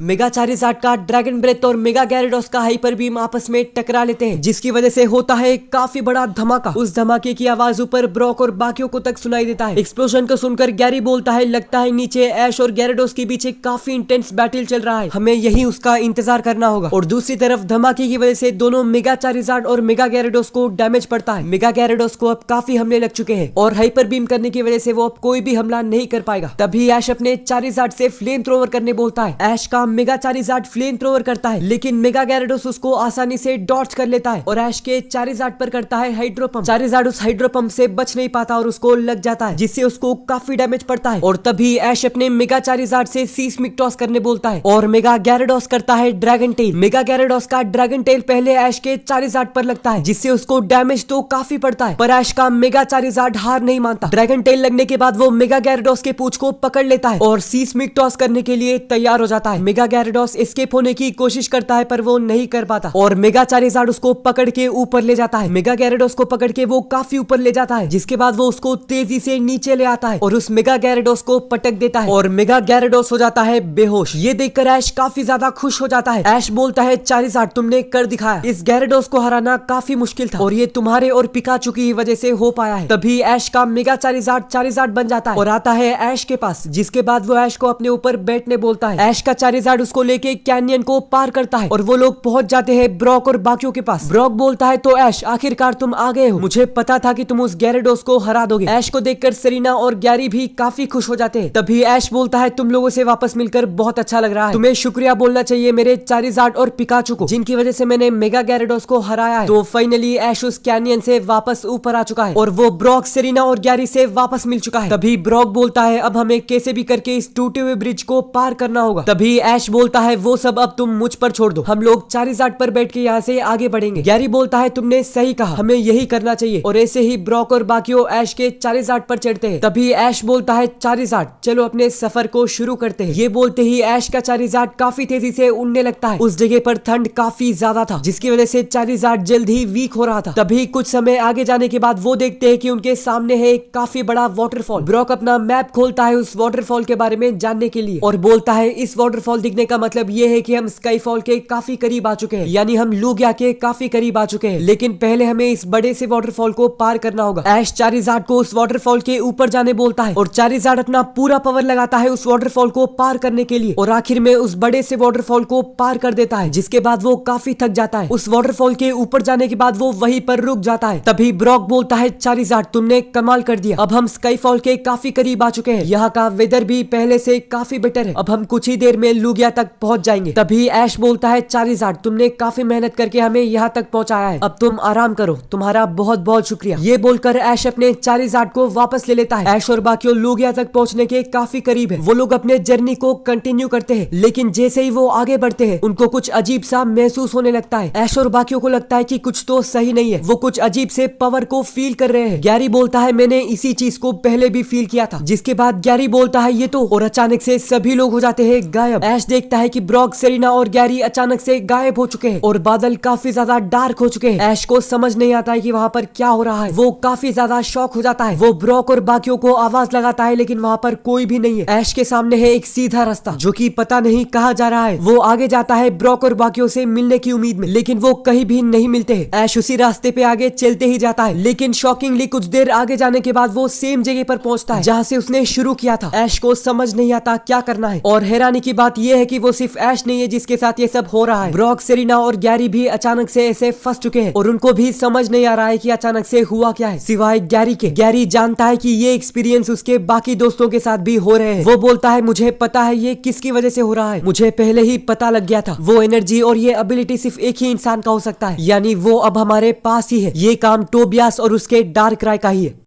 Mega Charizard का dragon breath और mega gyarados का हाइपर बीम आपस में टकरा लेते हैं, जिसकी वजह से होता है काफी बड़ा धमाका। उस धमाके की आवाज ऊपर ब्रॉक और बाकियों को तक सुनाई देता है। एक्सप्लोजन को सुनकर गैरी बोलता है, लगता है नीचे ऐश और gyarados के बीच एक काफी इंटेंस बैटल चल रहा है, हमें यही उसका इंतजार करना होगा। और दूसरी तरफ धमाके की वजह से दोनों मेगा चारिज़ार्ड और मेगा gyarados को डैमेज पड़ता है। मेगा gyarados को अब काफी हमले लग चुके हैं और हाइपर बीम करने की वजह से वो अब कोई भी हमला नहीं कर पाएगा। तभी ऐश अपने चारिज़ार्ड से फ्लेम थ्रोवर करने बोलता है। ऐश का मेगा चारिज़ार्ड फ्लेम थ्रोवर करता है, लेकिन मेगा gyarados उसको आसानी से डॉच कर लेता है और ऐश के चारिज़ार्ड पर करता है हाइड्रो पंप। चारिज़ार्ड उस हाइड्रो पंप से बच नहीं पाता और उसको लग जाता है, जिससे उसको काफी डैमेज पड़ता है। और तभी ऐश अपने मेगा चारिज़ार्ड से सीस्मिक टॉस करने बोलता है और मेगा gyarados करता है ड्रैगन टेल। मेगा gyarados का ड्रैगन टेल पहले ऐश के चारिज़ार्ड पर लगता है, जिससे उसको डैमेज तो काफी पड़ता है, पर ऐश का मेगा चारिज़ार्ड हार नहीं मानता। ड्रैगन टेल लगने के बाद वो मेगा gyarados के पूंछ को पकड़ लेता है और सीस्मिक टॉस करने के लिए तैयार हो जाता है। मेगा gyarados एस्केप होने की कोशिश करता है, पर वो नहीं कर पाता और मेगा चारिज़ार्ड उसको पकड़ के ऊपर ले जाता है। मेगा gyarados को पकड़ के वो काफी ऊपर ले जाता है, जिसके बाद वो उसको तेजी से नीचे ले आता है और उस मेगा gyarados को पटक देता है और मेगा gyarados हो जाता है बेहोश। ये देखकर ऐश काफी ज्यादा खुश हो जाता है। ऐश बोलता है, चारिज़ार्ड तुमने कर दिखाया, इस gyarados को हराना काफी मुश्किल था और ये तुम्हारे और पिकाचू की वजह से हो पाया है। तभी ऐश का मेगा चारिज़ार्ड बन जाता है और आता है ऐश के पास, जिसके बाद वो ऐश को अपने ऊपर बैठने बोलता है। ऐश का चारिज़ार्ड उसको लेके कैनियन को पार करता है और वो लोग पहुंच जाते हैं ब्रॉक और बाकियों के पास। ब्रॉक बोलता है, तो ऐश आखिरकार तुम आ गए हो, मुझे पता था कि तुम उस gyarados को हरा दोगे। ऐश को देखकर सेरिना और गैरी भी काफी खुश हो जाते हैं। तभी ऐश बोलता है, तुम लोगों से वापस मिलकर बहुत अच्छा लग रहा है, तुम्हें शुक्रिया बोलना चाहिए मेरे चारिज़ार्ड और पिकाचू को, जिनकी वजह से मैंने मेगा gyarados को हराया है। तो फाइनली ऐश उस कैनियन से वापस ऊपर आ चुका है और वो ब्रॉक, सेरिना और गैरी से वापस मिल चुका है। तभी ब्रॉक बोलता है, अब हमें कैसे भी करके इस टूटे हुए ब्रिज को पार करना होगा। तभी ऐश बोलता है, वो सब अब तुम मुझ पर छोड़ दो, हम लोग चारिज़ार्ड पर बैठ के यहाँ से आगे बढ़ेंगे। गैरी बोलता है, तुमने सही कहा, हमें यही करना चाहिए। और ऐसे ही ब्रॉक और बाकियों ऐश के चारिज़ार्ड पर चढ़ते हैं। तभी ऐश बोलता है, चारिज़ार्ड चलो अपने सफर को शुरू करते हैं। ये बोलते ही ऐश का चारिज़ार्ड काफी तेजी से उड़ने लगता है। उस जगह पर ठंड काफी ज्यादा था, जिसकी वजह से चारिज़ार्ड जल्द ही वीक हो रहा था। तभी कुछ समय आगे जाने के बाद वो देखते हैं कि उनके सामने है एक काफी बड़ा वाटरफॉल। ब्रॉक अपना मैप खोलता है उस वाटरफॉल के बारे में जानने के लिए और बोलता है, इस वाटरफॉल दिखने का मतलब ये है कि हम स्काईफॉल के काफी करीब आ चुके हैं, यानी हम लुगिया के काफी करीब आ चुके हैं। लेकिन पहले हमें इस बड़े से वाटरफॉल को पार करना होगा। ऐश चारिज़ार्ड को उस वाटरफॉल के ऊपर जाने बोलता है और चारिज़ार्ड अपना पूरा पावर लगाता है उस वाटरफॉल को पार करने के लिए और आखिर में उस बड़े से वाटरफॉल को पार कर देता है, जिसके बाद वो काफी थक जाता है। उस वाटरफॉल के ऊपर जाने के बाद वो वहीं पर रुक जाता है। तभी ब्रॉक बोलता है, चारिज़ार्ड तुमने कमाल कर दिया, अब हम स्काईफॉल के काफी करीब आ चुके हैं, यहाँ का वेदर भी पहले से काफी बेटर है, अब हम कुछ ही देर में लुगिया तक पहुंच जाएंगे। तभी ऐश बोलता है, चारिज़ार्ड तुमने काफी मेहनत करके हमें यहाँ तक पहुंचाया है, अब तुम आराम करो, तुम्हारा बहुत बहुत शुक्रिया। ये बोलकर ऐश अपने चारिज़ार्ड को वापस ले लेता है। ऐश और बाकियों लुगिया तक पहुंचने के काफी करीब है। वो लोग अपने जर्नी को कंटिन्यू करते हैं, लेकिन जैसे ही वो आगे बढ़ते हैं उनको कुछ अजीब सा महसूस होने लगता है। ऐश और बाकियों को लगता है कि कुछ तो सही नहीं है, वो कुछ अजीब से पावर को फील कर रहे हैं। गैरी बोलता है, मैंने इसी चीज को पहले भी फील किया था। जिसके बाद गैरी बोलता है, ये तो, और अचानक से सभी लोग हो जाते हैं गायब। ऐश देखता है कि ब्रॉक, सेरिना और गैरी अचानक से गायब हो चुके हैं और बादल काफी ज्यादा डार्क हो चुके हैं। ऐश को समझ नहीं आता है कि वहाँ पर क्या हो रहा है, वो काफी ज्यादा शॉक हो जाता है। वो ब्रॉक और बाकियों को आवाज लगाता है, लेकिन वहाँ पर कोई भी नहीं है। ऐश के सामने है एक सीधा रास्ता जो कि पता नहीं कहाँ जा रहा है। वो आगे जाता है ब्रॉक और बाकियों से मिलने की उम्मीद में, लेकिन वो कहीं भी नहीं मिलते हैं। ऐश उसी रास्ते पे आगे चलते ही जाता है, लेकिन शॉकिंगली कुछ देर आगे जाने के बाद वो सेम जगह पर पहुंचता है जहाँ से उसने शुरू किया था। ऐश को समझ नहीं आता क्या करना है और हैरानी की बात यह है कि वो सिर्फ ऐश नहीं है जिसके साथ ये सब हो रहा है। ब्रॉक, सेरिना और गैरी भी अचानक से ऐसे फंस चुके हैं और उनको भी समझ नहीं आ रहा है कि अचानक से हुआ क्या है, सिवाय गैरी के। गैरी जानता है कि ये एक्सपीरियंस उसके बाकी दोस्तों के साथ भी हो रहे हैं। वो बोलता है, मुझे पता है ये किसकी वजह से हो रहा है, मुझे पहले ही पता लग गया था। वो एनर्जी और ये एबिलिटी सिर्फ एक ही इंसान का हो सकता है, यानी वो अब हमारे पास ही है। ये काम टोबियास और उसके डार्कराय का ही है।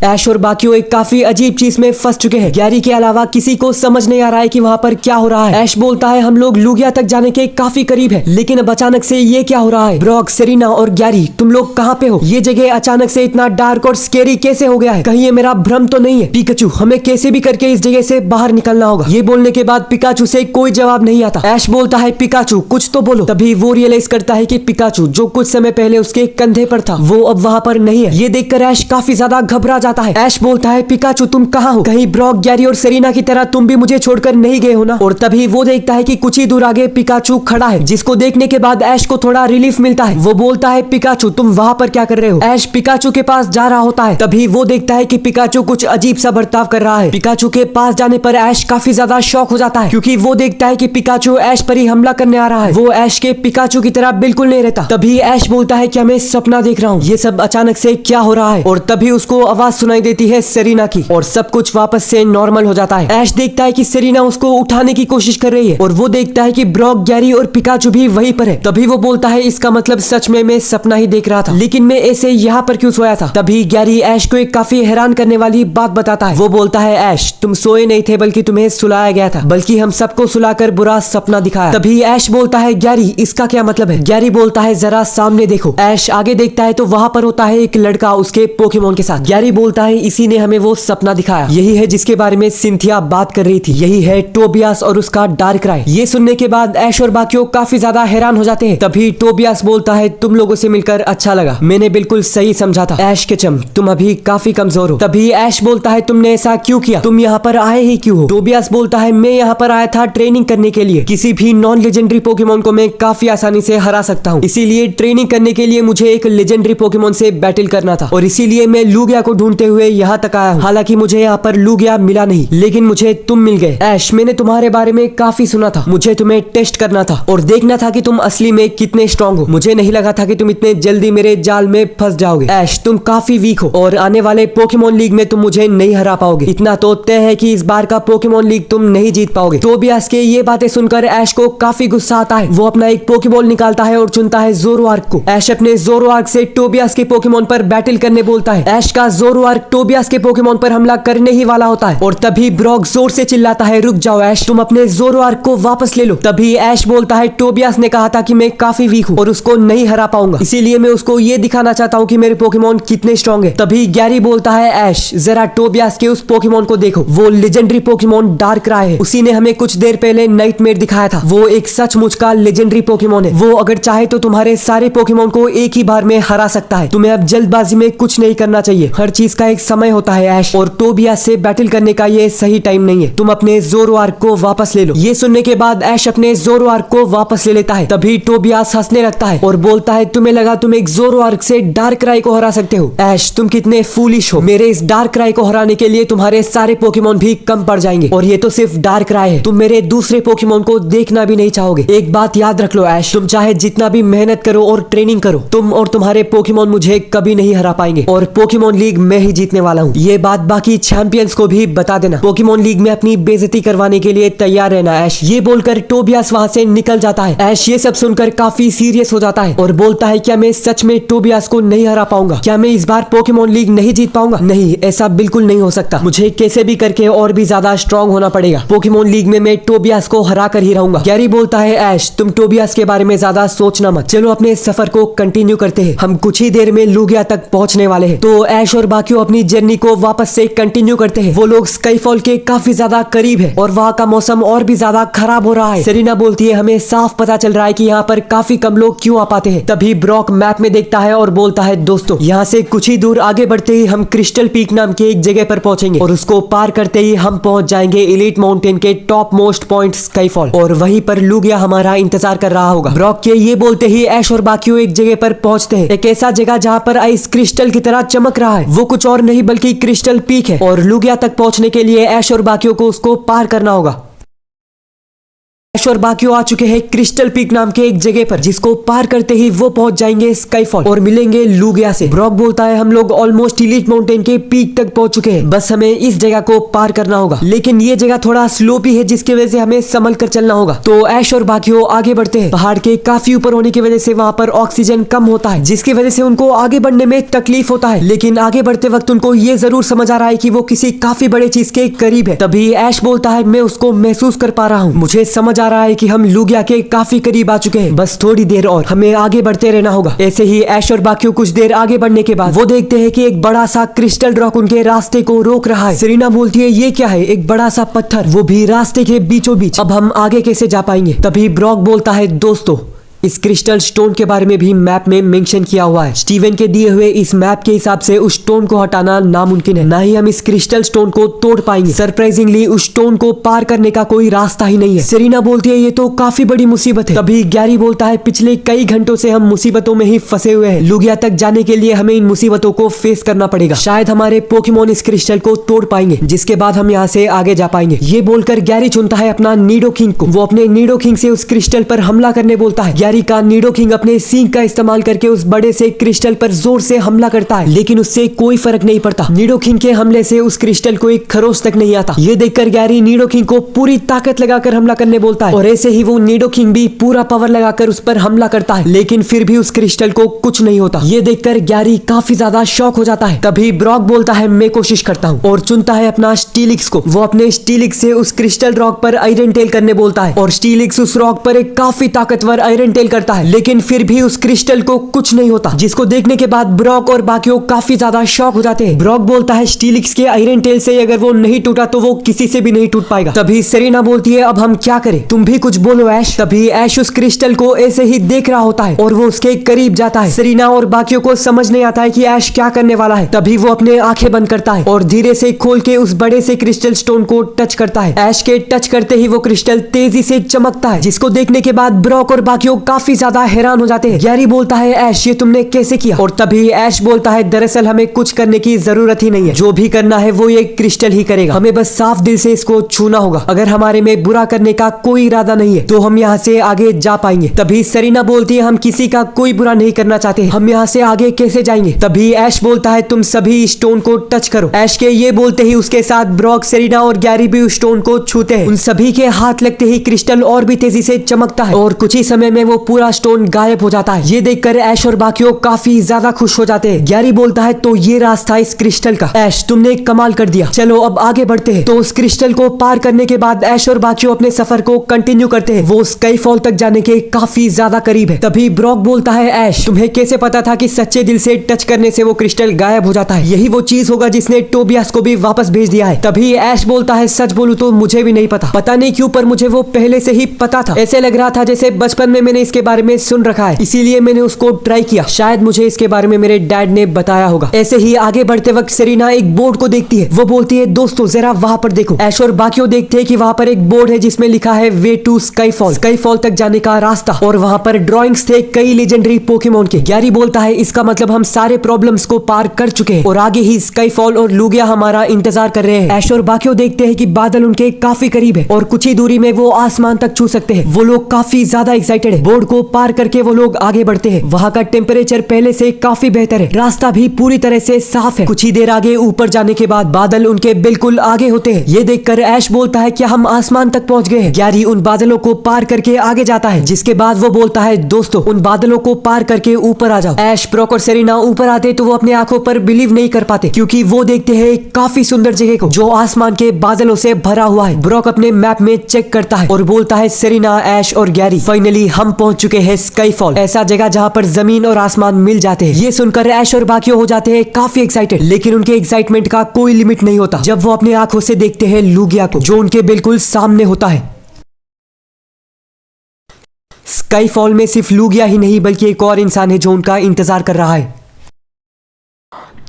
ऐश और बाकियों एक काफी अजीब चीज में फंस चुके हैं। गैरी के अलावा किसी को समझ नहीं आ रहा है कि वहाँ पर क्या हो रहा है। ऐश बोलता है, हम लोग लुगिया तक जाने के काफी करीब है, लेकिन अब अचानक से ये क्या हो रहा है। ब्रॉक, सेरिना और गैरी तुम लोग कहाँ पे हो, ये जगह अचानक से इतना डार्क और स्केरी कैसे हो गया है, कहीं ये मेरा भ्रम तो नहीं है। पिकाचू, हमें कैसे भी करके इस जगह से बाहर निकलना होगा। ये बोलने के बाद पिकाचू से कोई जवाब नहीं आता। ऐश बोलता है, पिकाचू कुछ तो बोलो। तभी वो रियलाइज करता है कि पिकाचू जो कुछ समय पहले उसके कंधे पर था वो अब वहाँ पर नहीं है। ये देखकर ऐश काफी ज्यादा घबरा जाता है। ऐश बोलता है पिकाचू तुम कहाँ हो? कहीं ब्रॉक, गैरी और सेरेना की तरह तुम भी मुझे छोड़कर नहीं गए हो ना? और तभी वो देखता है कि कुछ ही दूर आगे पिकाचू खड़ा है, जिसको देखने के बाद ऐश को थोड़ा रिलीफ मिलता है। वो बोलता है पिकाचू तुम वहाँ पर क्या कर रहे हो? ऐश पिकाचू के पास जा रहा होता है, तभी वो देखता है कि पिकाचू कुछ अजीब सा बर्ताव कर रहा है। पिकाचू के पास जाने पर ऐश काफी ज्यादा शॉक हो जाता है, क्योंकि वो देखता है कि पिकाचू ऐश पर ही हमला करने आ रहा है। वो ऐश के पिकाचू की तरह बिल्कुल नहीं रहता। तभी ऐश बोलता है क्या मैं सपना देख रहा हूँ? ये सब अचानक से क्या हो रहा है? और तभी उसको आवाज सुनाई देती है सेरेना की, और सब कुछ वापस से नॉर्मल हो जाता है। ऐश देखता है कि सेरेना उसको उठाने की कोशिश कर रही है, और वो देखता है कि ब्रॉक, गैरी और पिकाचू भी वहीं पर है। तभी वो बोलता है इसका मतलब सच में मैं सपना ही देख रहा था, लेकिन मैं ऐसे यहाँ पर क्यों सोया था? तभी गैरी ऐश को एक काफी हैरान करने वाली बात बताता है। वो बोलता है ऐश तुम सोए नहीं थे, बल्कि तुम्हें सुलाया गया था, बल्कि हम सबको सुलाकर बुरा सपना दिखाया। तभी ऐश बोलता है गैरी इसका क्या मतलब है? गैरी बोलता है जरा सामने देखो। ऐश आगे देखता है तो वहाँ पर होता है एक लड़का उसके पोकेमोन के साथ। गैरी बोलता है इसी ने हमें वो सपना दिखाया, यही है जिसके बारे में सिंथिया बात कर रही थी, यही है टोबियास और उसका डार्कराय। ये सुनने के बाद ऐश और बाकियों काफी ज्यादा हैरान हो जाते हैं। तभी टोबियास बोलता है तुम लोगों से मिलकर अच्छा लगा, मैंने बिल्कुल सही समझा था। ऐश के चम तुम अभी काफी कमजोर हो। तभी ऐश बोलता है तुमने ऐसा क्यों किया? तुम यहाँ पर आए ही क्यों हो? टोबियास बोलता है मैं यहाँ पर आया था ट्रेनिंग करने के लिए, किसी भी नॉन लेजेंडरी पोकेमोन को मैं काफी आसानी से हरा सकता हूँ, इसीलिए ट्रेनिंग करने के लिए मुझे एक लेजेंडरी पोकेमोन से बैटल करना था, और इसीलिए मैं लूगिया को ढूंढते हुए यहाँ तक आया हूँ। हालांकि मुझे यहाँ पर लूगिया मिला नहीं, लेकिन मुझे तुम मिल गए। ऐश मैंने तुम्हारे बारे में काफी सुना था, मुझे तुम्हें टेस्ट करना था और देखना था कि तुम असली में कितने स्ट्रॉन्ग हो। मुझे नहीं लगा था कि तुम इतने जल्दी मेरे जाल में फंस जाओगे। ऐश तुम काफी वीक हो और आने वाले पोकेमोन लीग में तुम मुझे नहीं हरा पाओगे। इतना तो तय है कि इस बार का पोकेमोन लीग तुम नहीं जीत पाओगे। टोबियास के ये बातें सुनकर ऐश को काफी गुस्सा आता है। वो अपना एक पोकेबॉल निकालता है और चुनता है ज़ोरोआर्क को। ऐश अपने ज़ोरोआर्क से टोबियास के पोकेमोन पर बैटल करने बोलता है। ऐश का ज़ोरोआर्क टोबियास के पोकेमोन पर हमला करने ही वाला होता है, और तभी ब्रॉक जोर से चिल्लाता है रुक जाओ ऐश, तुम अपने ज़ोरोआर्क को वापस ले लो। तभी ऐश बोलता है टोबियास ने कहा था कि मैं काफी वीक हूँ और उसको नहीं हरा पाऊंगा, इसीलिए मैं उसको ये दिखाना चाहता हूँ कि मेरे पोकेमोन कितने स्ट्रॉन्ग है। तभी गैरी बोलता है ऐश जरा टोबियास के उस पोकेमोन को देखो, वो लेजेंडरी पोकेमोन डार्कराय है, उसी ने हमें कुछ देर पहले नाइटमेयर दिखाया था। वो एक सचमुच का लेजेंडरी पोकेमोन है, वो अगर चाहे तो तुम्हारे सारे पोकेमोन को एक ही बार में हरा सकता है। तुम्हें अब जल्दबाजी में कुछ नहीं करना चाहिए, हर चीज का एक समय होता है ऐश, और टोबियास से बैटल करने का ये सही टाइम नहीं है। तुम अपने ज़ोरोआर्क को वापस ले लो। ये सुनने के बाद ऐश अपने ज़ोरोआर्क को वापस ले लेता है। तभी टोबियास हंसने लगता है और बोलता है तुम्हें लगा तुम एक ज़ोरोआर्क से डार्कराय को हरा सकते हो? ऐश तुम कितने फूलिश हो, मेरे इस डार्कराय को हराने के लिए तुम्हारे सारे पोकेमोन भी कम पड़ जाएंगे, और ये तो सिर्फ डार्कराय है, तुम मेरे दूसरे पोकेमोन को देखना भी नहीं चाहोगे। एक बात याद रख लो ऐश, तुम चाहे जितना भी मेहनत करो और ट्रेनिंग करो, तुम और तुम्हारे पोकेमोन मुझे कभी नहीं हरा पाएंगे, और पोकेमोन लीग मैं ही जीतने वाला हूँ। ये बात बाकी चैंपियंस को भी बता देना, पोकेमोन लीग में अपनी बेइज्जती करवाने के लिए तैयार रहना ऐश। ये बोलकर टोबियास वहाँ से निकल जाता है। ऐश ये सब सुनकर काफी सीरियस हो जाता है और बोलता है क्या मैं सच में टोबियास को नहीं हरा पाऊंगा? क्या मैं इस बार पोकेमोन लीग नहीं जीत पाऊंगा? नहीं, ऐसा बिल्कुल नहीं हो सकता, मुझे कैसे भी करके और भी ज्यादा स्ट्रॉन्ग होना पड़ेगा। पोकेमोन लीग में मैं टोबियास को हरा कर ही रहूंगा। गैरी बोलता है ऐश तुम टोबियास के बारे में ज्यादा सोचना मत, चलो अपने सफर को कंटिन्यू करते हैं, हम कुछ ही देर में लूगिया तक पहुंचने वाले हैं। तो ऐश और बाकियों अपनी जर्नी को वापस से कंटिन्यू करते हैं। वो लोग स्काईफॉल के काफी ज्यादा करीब है और वहाँ का मौसम और भी ज्यादा खराब हो रहा है। सेरेना बोलती है हमें साफ पता चल रहा है कि यहाँ पर काफी कम लोग क्यों आ पाते हैं। तभी ब्रॉक मैप में देखता है और बोलता है दोस्तों यहाँ से कुछ ही दूर आगे बढ़ते ही हम क्रिस्टल पीक नाम के एक जगह पर पहुंचेंगे, और उसको पार करते ही हम पहुंच जाएंगे एलीट माउंटेन के टॉप मोस्ट पॉइंट स्काईफॉल, और वहीं पर लूगिया हमारा इंतजार कर रहा होगा। ब्रॉक के ये बोलते ही ऐश और बाकियों एक जगह पर पहुंचते हैं, एक ऐसा जगह जहाँ पर आइस क्रिस्टल की तरह चमक रहा है। वो कुछ और नहीं बल्कि क्रिस्टल पीक है, और लूगिया तक पहुंचने के लिए ऐश और बाकियों को उसको पार करना होगा। ऐश और बाकियों आ चुके हैं क्रिस्टल पीक नाम के एक जगह पर, जिसको पार करते ही वो पहुंच जाएंगे स्काईफॉल और मिलेंगे लूगिया से। ब्रॉक बोलता है हम लोग ऑलमोस्ट एलीट माउंटेन के पीक तक पहुंच चुके हैं, बस हमें इस जगह को पार करना होगा, लेकिन ये जगह थोड़ा स्लोपी है जिसकी वजह से हमें संभल कर चलना होगा। तो ऐश और बाकियों आगे बढ़ते हैं। पहाड़ के काफी ऊपर होने की वजह से वहाँ पर ऑक्सीजन कम होता है, जिसकी वजह से उनको आगे बढ़ने में तकलीफ होता है, लेकिन आगे बढ़ते वक्त उनको ये जरूर समझ आ रहा है कि वो किसी काफी बड़े चीज के करीब है। तभी ऐश बोलता है मैं उसको महसूस कर पा रहा हूँ, मुझे समझ आ रहा है कि हम लूगिया के काफी करीब आ चुके हैं, बस थोड़ी देर और हमें आगे बढ़ते रहना होगा। ऐसे ही ऐश और बाकियों कुछ देर आगे बढ़ने के बाद वो देखते हैं कि एक बड़ा सा क्रिस्टल रॉक उनके रास्ते को रोक रहा है। सेरेना बोलती है ये क्या है? एक बड़ा सा पत्थर, वो भी रास्ते के बीचों बीच, अब हम आगे कैसे जा पाएंगे? तभी ब्रॉक बोलता है दोस्तों इस क्रिस्टल स्टोन के बारे में भी मैप में मेंशन किया हुआ है। स्टीवन के दिए हुए इस मैप के हिसाब से उस स्टोन को हटाना नामुमकिन है, ना ही हम इस क्रिस्टल स्टोन को तोड़ पाएंगे। सरप्राइजिंगली उस स्टोन को पार करने का कोई रास्ता ही नहीं है। सेरेना बोलती है ये तो काफी बड़ी मुसीबत है। तभी गैरी बोलता है पिछले कई घंटों से हम मुसीबतों में ही फंसे हुए हैं। लुगिया तक जाने के लिए हमें इन मुसीबतों को फेस करना पड़ेगा। शायद हमारे पोकेमोन इस क्रिस्टल को तोड़ पाएंगे, जिसके बाद हम यहाँ से आगे जा पाएंगे। ये बोलकर गैरी चुनता है अपना निडोकिंग को। वो अपने निडोकिंग से उस क्रिस्टल पर हमला करने बोलता है। गैरी का निडोकिंग अपने सींग का इस्तेमाल करके उस बड़े से क्रिस्टल पर जोर से हमला करता है, लेकिन उससे कोई फर्क नहीं पड़ता। निडोकिंग के हमले से उस क्रिस्टल को एक खरोच तक नहीं आता। ये देखकर गैरी निडोकिंग को पूरी ताकत लगाकर हमला करने बोलता है और ऐसे ही वो निडोकिंग भी पूरा पावर लगाकर उस पर हमला करता है, लेकिन फिर भी उस क्रिस्टल को कुछ नहीं होता। ये देखकर गैरी काफी ज्यादा शॉक हो जाता है। तभी ब्रॉक बोलता है मैं कोशिश करता हूँ और चुनता है अपना स्टीलिक्स को। वो अपने स्टीलिक्स से उस क्रिस्टल रॉक पर आयरन टेल करने बोलता है और स्टीलिक्स उस रॉक पर एक काफी ताकतवर आयरन टेल करता है, लेकिन फिर भी उस क्रिस्टल को कुछ नहीं होता, जिसको देखने के बाद ब्रॉक और बाकियों काफी ज्यादा शॉक हो जाते हैं। ब्रॉक बोलता है स्टीलिक्स के आयरन टेल से अगर वो नहीं टूटा तो वो किसी से भी नहीं टूट पाएगा। तभी सेरेना बोलती है अब हम क्या करें, तुम भी कुछ बोलो ऐश। तभी ऐश उस क्रिस्टल को ऐसे ही देख रहा होता है और वो उसके करीब जाता है। सेरेना और बाकियों को समझ नहीं आता है कि ऐश क्या करने वाला है। तभी वो अपने आंखें बंद करता है और धीरे से खोल के उस बड़े से क्रिस्टल स्टोन को टच करता है। ऐश के टच करते ही वो क्रिस्टल तेजी से चमकता है, जिसको देखने के बाद ब्रॉक और बाकियों काफी ज्यादा हैरान हो जाते हैं। गैरी बोलता है ऐश ये तुमने कैसे किया? और तभी ऐश बोलता है दरअसल हमें कुछ करने की जरूरत ही नहीं है, जो भी करना है वो ये क्रिस्टल ही करेगा, हमें बस साफ दिल से इसको छूना होगा। अगर हमारे में बुरा करने का कोई इरादा नहीं है तो हम यहाँ से आगे जा पाएंगे। तभी सेरेना बोलती है हम किसी का कोई बुरा नहीं करना चाहते, हम यहाँ से आगे कैसे जाएंगे? तभी ऐश बोलता है तुम सभी स्टोन को टच करो। ऐश के ये बोलते ही उसके साथ ब्रॉक, सेरेना और गैरी भी उस स्टोन को छूते हैं। उन सभी के हाथ लगते ही क्रिस्टल और भी तेजी से चमकता है और कुछ ही समय में वो पूरा स्टोन गायब हो जाता है। ये देखकर ऐश और बाकियों काफी ज्यादा खुश हो जाते हैं। गैरी बोलता है तो ये रास्ता इस क्रिस्टल का। ऐश तुमने कमाल कर दिया, चलो अब आगे बढ़ते हैं। तो उस क्रिस्टल को पार करने के बाद ऐश और बाकियों अपने सफर को कंटिन्यू करते हैं। वो स्काई फॉल तक जाने के काफी ज्यादा करीब है। तभी ब्रॉक बोलता है ऐश तुम्हें कैसे पता था कि सच्चे दिल से टच करने से वो क्रिस्टल गायब हो जाता है? यही वो चीज होगा जिसने टोबियास को भी वापस भेज दिया है। तभी ऐश बोलता है सच बोलूं तो मुझे भी नहीं पता नहीं क्यों, पर मुझे वो पहले से ही पता था। ऐसे लग रहा था जैसे बचपन में मैंने इसके बारे में सुन रखा है, इसीलिए मैंने उसको ट्राई किया। शायद मुझे इसके बारे में मेरे डैड ने बताया होगा। ऐसे ही आगे बढ़ते वक्त सेरेना एक बोर्ड को देखती है। वो बोलती है दोस्तों जरा वहां पर देखो। ऐश और बाकियों देखते हैं कि वहां पर एक बोर्ड है जिसमें लिखा है वे टू स्काई फॉल तक जाने का रास्ता, और वहां पर ड्रॉइंग्स थे कई लेजेंडरी पोकेमोन के। गैरी बोलता है इसका मतलब हम सारे प्रॉब्लम्स को पार कर चुके हैं और आगे ही स्काई फॉल और लुगिया हमारा इंतजार कर रहे हैं। ऐश और बाकियों देखते हैं कि बादल उनके काफी करीब है और कुछ ही दूरी में वो आसमान तक छू सकते हैं। वो लोग काफी ज्यादा एक्साइटेड है। बोर्ड को पार करके वो लोग आगे बढ़ते हैं। वहां का टेम्परेचर पहले से काफी बेहतर है, रास्ता भी पूरी तरह से साफ है। कुछ ही देर आगे ऊपर जाने के बाद बादल उनके बिल्कुल आगे होते हैं। ये देखकर ऐश बोलता है क्या हम आसमान तक पहुंच गए हैं? गैरी उन बादलों को पार करके आगे जाता है, जिसके बाद वो बोलता है दोस्तों उन बादलों को पार करके ऊपर आ जाओ। ऐश, ब्रॉक और सेरेना ऊपर आते तो वो अपने आंखों पर बिलीव नहीं कर पाते, क्योंकि वो देखते हैं एक काफी सुंदर जगह को जो आसमान के बादलों से भरा हुआ है। ब्रॉक अपने मैप में चेक करता है और बोलता है सेरेना, ऐश और गैरी फाइनली हम पहुंच चुके हैं स्काई फॉल, ऐसा जगह जहां पर जमीन और आसमान मिल जाते हैं। ये सुनकर ऐश और बाकियों हो जाते हैं काफी एक्साइटेड, लेकिन उनके एक्साइटमेंट का कोई लिमिट नहीं होता जब वो अपने आंखों से देखते हैं लुगिया को, जो उनके बिल्कुल सामने होता है। स्काई फॉल में सिर्फ लुगिया ही नहीं बल्कि एक और इंसान है जो उनका इंतजार कर रहा है।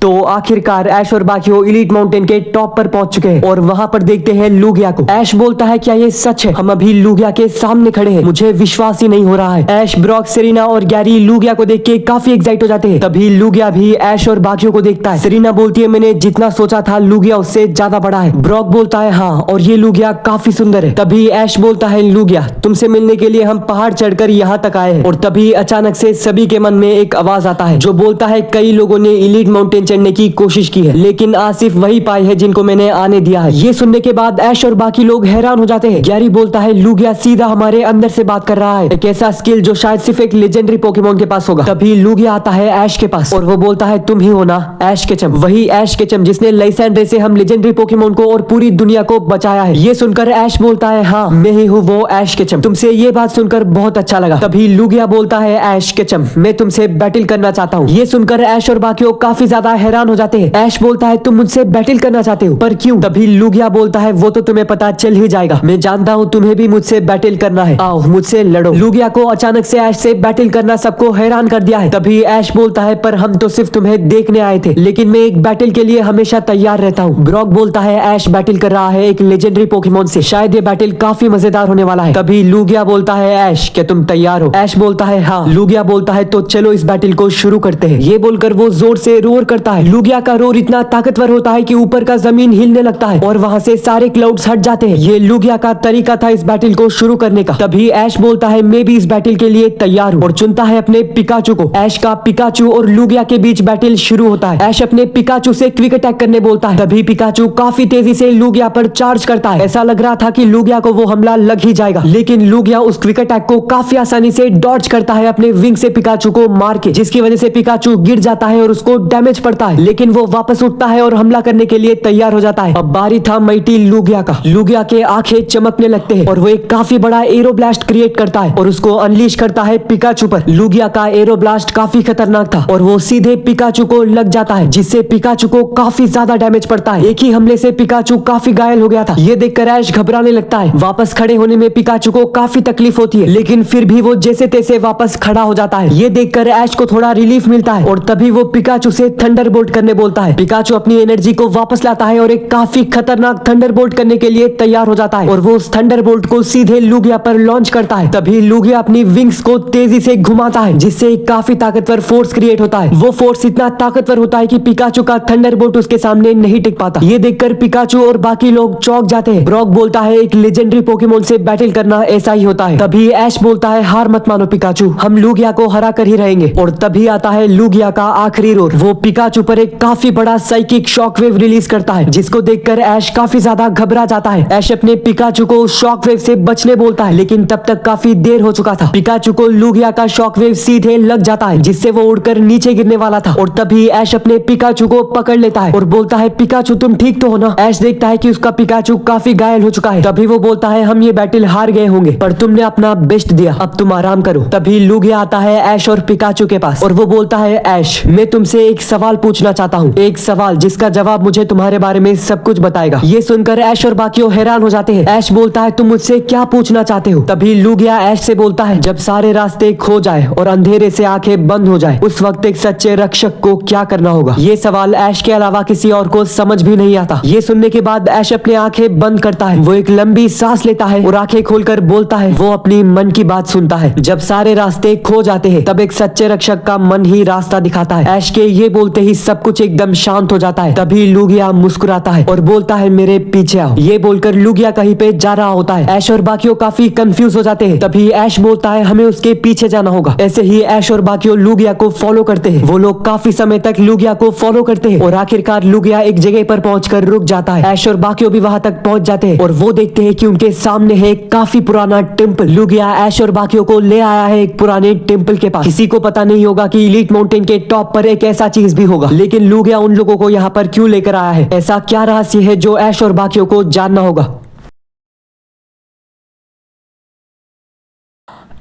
तो आखिरकार ऐश और बाकियों इलीट माउंटेन के टॉप पर पहुंच चुके हैं और वहां पर देखते हैं लुगिया को। ऐश बोलता है क्या ये सच है? हम अभी लुगिया के सामने खड़े हैं, मुझे विश्वास ही नहीं हो रहा है। ऐश, ब्रॉक, सेरेना और गैरी लुगिया को देख के काफी एक्साइट हो जाते हैं। तभी लुगिया भी ऐश और बाकियों को देखता है। सेरेना बोलती है मैंने जितना सोचा था लुगिया उससे ज्यादा बड़ा है। ब्रॉक बोलता है हाँ, और ये लुगिया काफी सुंदर है। तभी ऐश बोलता है लुगिया तुमसे मिलने के लिए हम पहाड़ चढ़कर यहाँ तक आए हैं। और तभी अचानक से सभी के मन में एक आवाज आता है जो बोलता है कई लोगों ने इलीट माउंटेन चढ़ने की कोशिश की है, लेकिन आज सिर्फ वही पाए हैं जिनको मैंने आने दिया है। ये सुनने के बाद ऐश और बाकी लोग हैरान हो जाते हैं। गैरी बोलता है लुगिया सीधा हमारे अंदर से बात कर रहा है, एक ऐसा स्किल जो शायद सिर्फ एक लेजेंडरी पोकेमोन के पास होगा। तभी लुगिया आता है ऐश के पास और वो बोलता है तुम ही हो ना ऐश केचम, वही ऐश केचम जिसने लाइसेंड्रे से हम लेजेंडरी पोकेमोन को और पूरी दुनिया को बचाया है। ये सुनकर ऐश बोलता है हाँ मैं ही हूँ वो ऐश केचम, तुमसे ये बात सुनकर बहुत अच्छा लगा। तभी लुगिया बोलता है ऐश केचम मैं तुमसे बैटल करना चाहता हूँ। ये सुनकर ऐश और बाकियों काफी ज्यादा हैरान हो जाते हैं। ऐश बोलता है तुम मुझसे बैटल करना चाहते हो, पर क्यों? तभी लूगिया बोलता है वो तो तुम्हें पता चल ही जाएगा, मैं जानता हूँ तुम्हें भी मुझसे बैटल करना है, आओ मुझसे लड़ो। लूगिया को अचानक से ऐश से बैटल करना सबको हैरान कर दिया है। तभी ऐश बोलता है पर हम तो सिर्फ तुम्हें देखने आए थे, लेकिन मैं एक बैटल के लिए हमेशा तैयार रहता हूँ। ब्रॉक बोलता है ऐश बैटल कर रहा है एक लेजेंडरी पोकेमोन से, शायद ये बैटल काफी मजेदार होने वाला है। तभी लूगिया बोलता है ऐश क्या तुम तैयार हो? ऐश बोलता है हाँ। लूगिया बोलता है तो चलो इस बैटल को शुरू करते हैं। ये बोलकर वो जोर से रोर करता है। लूगिया का रोर इतना ताकतवर होता है कि ऊपर का जमीन हिलने लगता है और वहाँ से सारे क्लाउड्स हट जाते हैं। ये लूगिया का तरीका था इस बैटल को शुरू करने का। तभी ऐश बोलता है मैं भी इस बैटल के लिए तैयार हूँ और चुनता है अपने पिकाचू को। ऐश का पिकाचू और लूगिया के बीच बैटल शुरू होता है। ऐश अपने पिकाचू से क्विक अटैक करने बोलता है। तभी पिकाचू काफी तेजी से लूगिया पर चार्ज करता है। ऐसा लग रहा था कि लूगिया को वो हमला लग ही जाएगा, लेकिन लूगिया उस क्विक अटैक को काफी आसानी से डॉज करता है अपने विंग से पिकाचू को मार के, जिसकी वजह से पिकाचू गिर जाता है और उसको डैमेज पड़ता है, लेकिन वो वापस उठता है और हमला करने के लिए तैयार हो जाता है। अब बारी था माइटी लूगिया का। लूगिया के आंखें चमकने लगते हैं और वो एक काफी बड़ा एरो ब्लास्ट क्रिएट करता है और उसको अनलीश करता है पिकाचू पर। लूगिया का एरो ब्लास्ट काफी खतरनाक था और वो सीधे पिकाचू को लग जाता है, जिससे पिकाचू को काफी ज्यादा डैमेज पड़ता है। एक ही हमले से पिकाचू काफी घायल हो गया था। ये देखकर ऐश घबराने लगता है। वापस खड़े होने में पिकाचू को काफी तकलीफ होती है, लेकिन फिर भी वो जैसे तैसे वापस खड़ा हो जाता है। ये देखकर ऐश को थोड़ा रिलीफ मिलता है और तभी वो पिकाचू से थंडरबोल्ट करने बोलता है। पिकाचू अपनी एनर्जी को वापस लाता है और एक काफी खतरनाक थंडरबोल्ट करने के लिए तैयार हो जाता है और वो उस थंडरबोल्ट को सीधे लूगिया पर लॉन्च करता है। तभी लूगिया अपनी विंग्स को तेजी से घुमाता है, जिससे एक काफी ताकतवर फोर्स क्रिएट होता है। वो फोर्स इतना ताकतवर होता है कि पिकाचू का थंडरबोल्ट उसके सामने नहीं टिक पाता। ये देखकर पिकाचू और बाकी लोग चौंक जाते हैं। ब्रॉक बोलता है एक लेजेंडरी पोकेमोन से बैटल करना ऐसा ही होता है। तभी ऐश बोलता है हार मत मानो पिकाचू, हम लूगिया को हरा कर ही रहेंगे। और तभी आता है लूगिया का आखिरी रोर। वो पिकाचू पर एक काफी बड़ा साइकिक शॉकवेव रिलीज करता है, जिसको देखकर ऐश काफी ज्यादा घबरा जाता है। ऐश अपने पिकाचू को शॉकवेव से बचने बोलता है, लेकिन तब तक काफी देर हो चुका था। पिकाचू को लूगिया का शॉकवेव सीधे लग जाता है, जिससे वो उड़कर नीचे गिरने वाला था। और तभी ऐश अपने पिकाचू को पकड़ लेता है और बोलता है पिकाचू तुम ठीक तो हो ना? ऐश देखता है कि उसका पिकाचू काफी घायल हो चुका है। तभी वो बोलता है हम ये बैटल हार गए होंगे, पर तुमने अपना बेस्ट दिया, अब तुम आराम करो। तभी लूगिया आता है ऐश और पिकाचू के पास और वो बोलता है ऐश मैं तुमसे एक सवाल पूछना चाहता हूँ, एक सवाल जिसका जवाब मुझे तुम्हारे बारे में सब कुछ बताएगा। ये सुनकर ऐश और बाकी हैरान हो जाते हैं। ऐश बोलता है तुम मुझसे क्या पूछना चाहते हो? तभी लूगिया ऐश से बोलता है जब सारे रास्ते खो जाए और अंधेरे से आंखें बंद हो जाए, उस वक्त एक सच्चे रक्षक को क्या करना होगा? ये सवाल ऐश के अलावा किसी और को समझ भी नहीं आता। ये सुनने के बाद ऐश अपनी आंखें बंद करता है। वो एक लंबी सांस लेता है और आंखें खोलकर बोलता है वो अपनी मन की बात सुनता है। जब सारे रास्ते खो जाते हैं तब एक सच्चे रक्षक का मन ही रास्ता दिखाता है। ऐश के ये बोलते ही सब कुछ एकदम शांत हो जाता है। तभी लूगिया मुस्कुराता है और बोलता है मेरे पीछे आओ। ये बोलकर लूगिया कहीं पे जा रहा होता है। ऐश और बाकी काफी कंफ्यूज हो जाते हैं। तभी ऐश बोलता है हमें उसके पीछे जाना होगा। ऐसे ही ऐश और बाकी लूगिया को फॉलो करते हैं। वो लोग काफी समय तक लूगिया को फॉलो करते हैं और आखिरकार लूगिया एक जगह पर पहुंचकर रुक जाता है। ऐश और बाकी भी वहां तक पहुंच जाते हैं और वो देखते हैं कि उनके सामने है काफी पुराना टेम्पल। लूगिया ऐश और बाकियों को ले आया है एक पुराने टेम्पल के पास। किसी को पता नहीं होगा कि इलीट माउंटेन के टॉप पर एक ऐसा चीज भी होगा, लेकिन लूगिया उन लोगों को यहाँ पर क्यों लेकर आया है? ऐसा क्या रहस्य है जो ऐश और बाकियों को जानना होगा?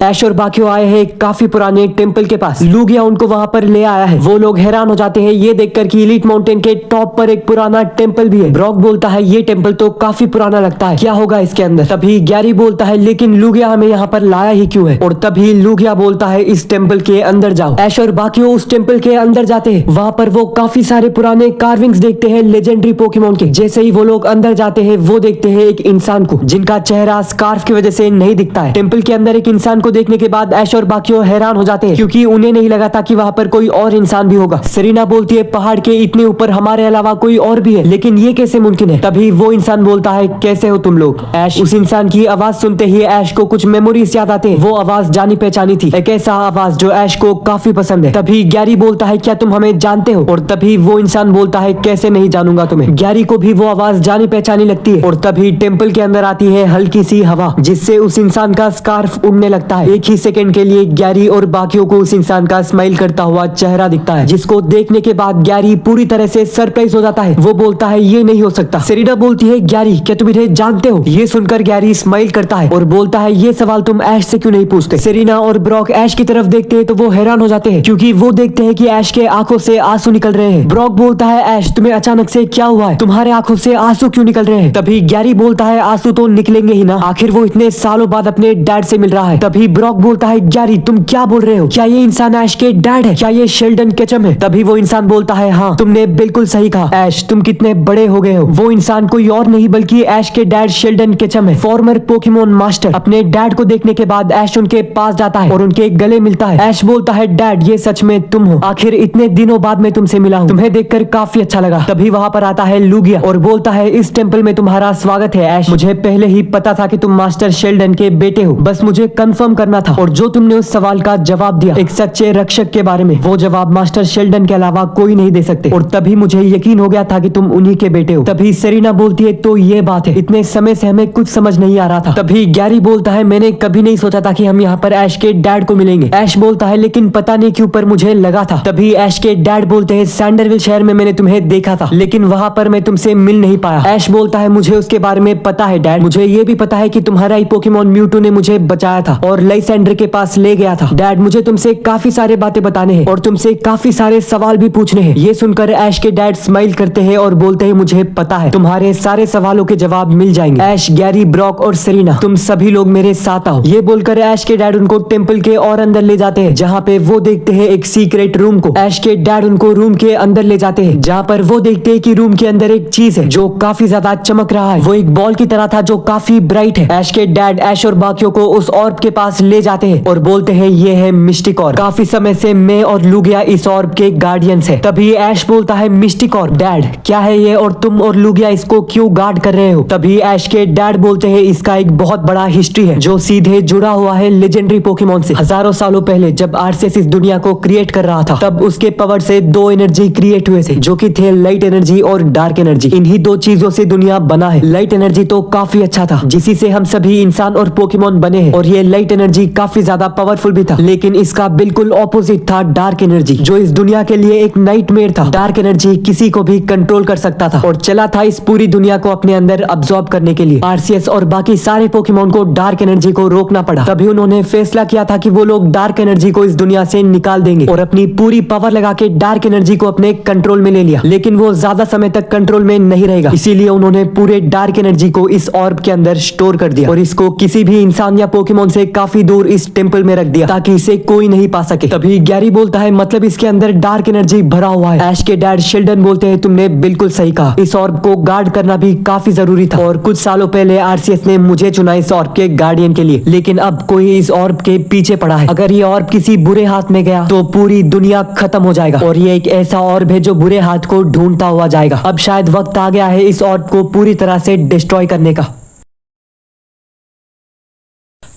ऐश और बाकियों आए हैं काफी पुराने टेम्पल के पास। लूगिया उनको वहां पर ले आया है। वो लोग हैरान हो जाते हैं ये देखकर कि इलीट माउंटेन के टॉप पर एक पुराना टेम्पल भी है। ब्रॉक बोलता है ये टेम्पल तो काफी पुराना लगता है, क्या होगा इसके अंदर? तभी गैरी बोलता है लेकिन लूगिया हमें यहाँ पर लाया ही क्यों है? और तभी लूगिया बोलता है इस टेम्पल के अंदर जाओ। ऐश और बाकियों उस टेम्पल के अंदर जाते हैं। वहां पर वो काफी सारे पुराने कार्विंग्स देखते हैं लेजेंडरी पोकेमोन के। जैसे ही वो लोग अंदर जाते हैं वो देखते हैं एक इंसान को, जिनका चेहरा स्कार्फ की वजह से नहीं दिखता है। टेम्पल के अंदर एक इंसान को देखने के बाद ऐश और बाकियों हैरान हो जाते हैं, क्योंकि उन्हें नहीं लगा था कि वहां पर कोई और इंसान भी होगा। सरीना बोलती है पहाड़ के इतने ऊपर हमारे अलावा कोई और भी है, लेकिन ये कैसे मुमकिन है? तभी वो इंसान बोलता है कैसे हो तुम लोग? ऐश उस इंसान की आवाज सुनते ही ऐश को कुछ मेमोरीज याद आते हैं। वो आवाज जानी पहचानी थी, एक ऐसा आवाज जो ऐश को काफी पसंद है। तभी गैरी बोलता है क्या तुम हमें जानते हो? और तभी वो इंसान बोलता है कैसे नहीं जानूंगा तुम्हें। गैरी को भी वो आवाज जानी पहचानी लगती है और तभी टेम्पल के अंदर आती है हल्की सी हवा, जिससे उस इंसान का स्कार्फ उड़ने लगता जाता है। एक ही सेकंड के लिए गैरी और बाकियों को उस इंसान का स्माइल करता हुआ चेहरा दिखता है, जिसको देखने के बाद गैरी पूरी तरह से सरप्राइज हो जाता है। वो बोलता है ये नहीं हो सकता। सेरेना बोलती है गैरी क्या तुम इन्हें जानते हो? ये सुनकर गैरी स्माइल करता है और बोलता है ये सवाल तुम ऐश से क्यों नहीं पूछते? सेरेना और ब्रॉक ऐश की तरफ देखते हैं तो वो हैरान हो जाते हैं, क्योंकि वो देखते हैं कि ऐश के आंखों से आंसू निकल रहे हैं। ब्रॉक बोलता है ऐश तुम्हें अचानक से क्या हुआ है? तुम्हारे आंखों से आंसू क्यों निकल रहे हैं? तभी गैरी बोलता है आंसू तो निकलेंगे ही ना, आखिर वो इतने सालों बाद अपने डैड से मिल रहा है। तभी ब्रॉक बोलता है गैरी तुम क्या बोल रहे हो? क्या ये इंसान ऐश के डैड है? क्या ये शेल्डन केचम है? तभी वो इंसान बोलता है हाँ तुमने बिल्कुल सही कहा ऐश, तुम कितने बड़े हो गए हो। वो इंसान कोई और नहीं बल्कि ऐश के डैड शेल्डन केचम है, फॉर्मर पोकेमोन मास्टर। अपने डैड को देखने के बाद ऐश उनके पास जाता है और उनके गले मिलता है। ऐश बोलता है डैड ये सच में तुम हो? आखिर इतने दिनों बाद मैं तुमसे मिला हूँ, तुम्हें देखकर काफी अच्छा लगा। तभी वहाँ पर आता है लूगिया और बोलता है इस टेंपल में तुम्हारा स्वागत है ऐश, मुझे पहले ही पता था कि तुम मास्टर शेल्डन के बेटे हो, बस मुझे कंफर्म करना था। और जो तुमने उस सवाल का जवाब दिया एक सच्चे रक्षक के बारे में, वो जवाब मास्टर शेल्डन के अलावा कोई नहीं दे सकते, और तभी मुझे यकीन हो गया था कि तुम उन्हीं के बेटे हो। तभी सेरेना बोलती है तो ये बात है, इतने समय से हमें कुछ समझ नहीं आ रहा था। तभी गैरी बोलता है मैंने कभी नहीं सोचा था कि हम यहाँ पर ऐश के डैड को मिलेंगे। ऐश बोलता है लेकिन पता नहीं क्यों पर मुझे लगा था। तभी ऐश के डैड बोलते हैं सैंडरविल शहर में मैंने तुम्हें देखा था, लेकिन वहाँ पर मैं तुमसे मिल नहीं पाया। ऐश बोलता है मुझे उसके बारे में पता है डैड, मुझे ये भी पता है कि तुम्हारा ही पोकेमोन म्यूटू ने मुझे बचाया था और लाइसेंडर के पास ले गया था। डैड मुझे तुमसे काफी सारे बातें बताने हैं और तुमसे काफी सारे सवाल भी पूछने हैं। ये सुनकर ऐश के डैड स्माइल करते हैं और बोलते हैं मुझे पता है तुम्हारे सारे सवालों के जवाब मिल जाएंगे। ऐश, गैरी, ब्रॉक और सेरेना तुम सभी लोग मेरे साथ आओ। ये बोलकर ऐश के डैड उनको टेंपल के और अंदर ले जाते हैं, जहाँ पे वो देखते हैं एक सीक्रेट रूम को। ऐश के डैड उनको रूम के अंदर ले जाते हैं, जहाँ पर वो देखते हैं कि रूम के अंदर एक चीज है जो काफी ज्यादा चमक रहा है। वो एक बॉल की तरह था जो काफी ब्राइट है। ऐश के डैड ऐश और बाकियों को उस ऑर्ब के पास ले जाते हैं और बोलते हैं ये है मिस्टिक ऑर्ब, काफी समय से मैं और लूगिया इस ऑर्ब के गार्डियंस है। तभी ऐश बोलता है मिस्टिक ऑर्ब डैड क्या है ये, और तुम और लूगिया इसको क्यों गार्ड कर रहे हो? तभी ऐश के डैड बोलते हैं इसका एक बहुत बड़ा हिस्ट्री है जो सीधे जुड़ा हुआ है लेजेंडरी पोकेमोन से। हजारों सालों पहले जब आरसीएस इस दुनिया को क्रिएट कर रहा था, तब उसके पावर से दो एनर्जी क्रिएट हुए थे जो कि थे लाइट एनर्जी और डार्क एनर्जी। इन्हीं दो चीजों से दुनिया बना है। लाइट एनर्जी तो काफी अच्छा था, जिसी से हम सभी इंसान और पोकेमोन बने हैं, और ये लाइट एनर्जी काफी ज्यादा पावरफुल भी था। लेकिन इसका बिल्कुल ऑपोजिट था डार्क एनर्जी, जो इस दुनिया के लिए एक नाइटमेयर था। डार्क एनर्जी किसी को भी कंट्रोल कर सकता था और चला था इस पूरी दुनिया को अपने अंदर अब्सॉर्ब करने के लिए। आरसीएस और बाकी सारे पोकेमोन को डार्क एनर्जी को रोकना पड़ा। तभी उन्होंने फैसला किया था कि वो लोग डार्क एनर्जी को इस दुनिया से निकाल देंगे और अपनी पूरी पावर लगा के डार्क एनर्जी को अपने कंट्रोल में ले लिया। लेकिन वो ज्यादा समय तक कंट्रोल में नहीं रहेगा, इसीलिए उन्होंने पूरे डार्क एनर्जी को इस ऑर्ब के अंदर स्टोर कर दिया और इसको किसी भी इंसान या पोकेमोन से काफी दूर इस टेंपल में रख दिया ताकि इसे कोई नहीं पा सके। तभी गैरी बोलता है मतलब इसके अंदर डार्क एनर्जी भरा हुआ है। ऐश के डैड शेल्डन बोलते हैं तुमने बिल्कुल सही कहा, इस ऑर्ब को गार्ड करना भी काफी जरूरी था और कुछ सालों पहले आरसीएस ने मुझे चुना इस ऑर्ब के गार्डियन के लिए, लेकिन अब कोई इस ऑर्ब के पीछे पड़ा है। अगर ये ऑर्ब किसी बुरे हाथ में गया तो पूरी दुनिया खत्म हो जाएगा और ये एक ऐसा ऑर्ब है जो बुरे हाथ को ढूंढता हुआ जाएगा। अब शायद वक्त आ गया है इस ऑर्ब को पूरी तरह से डिस्ट्रॉय करने का।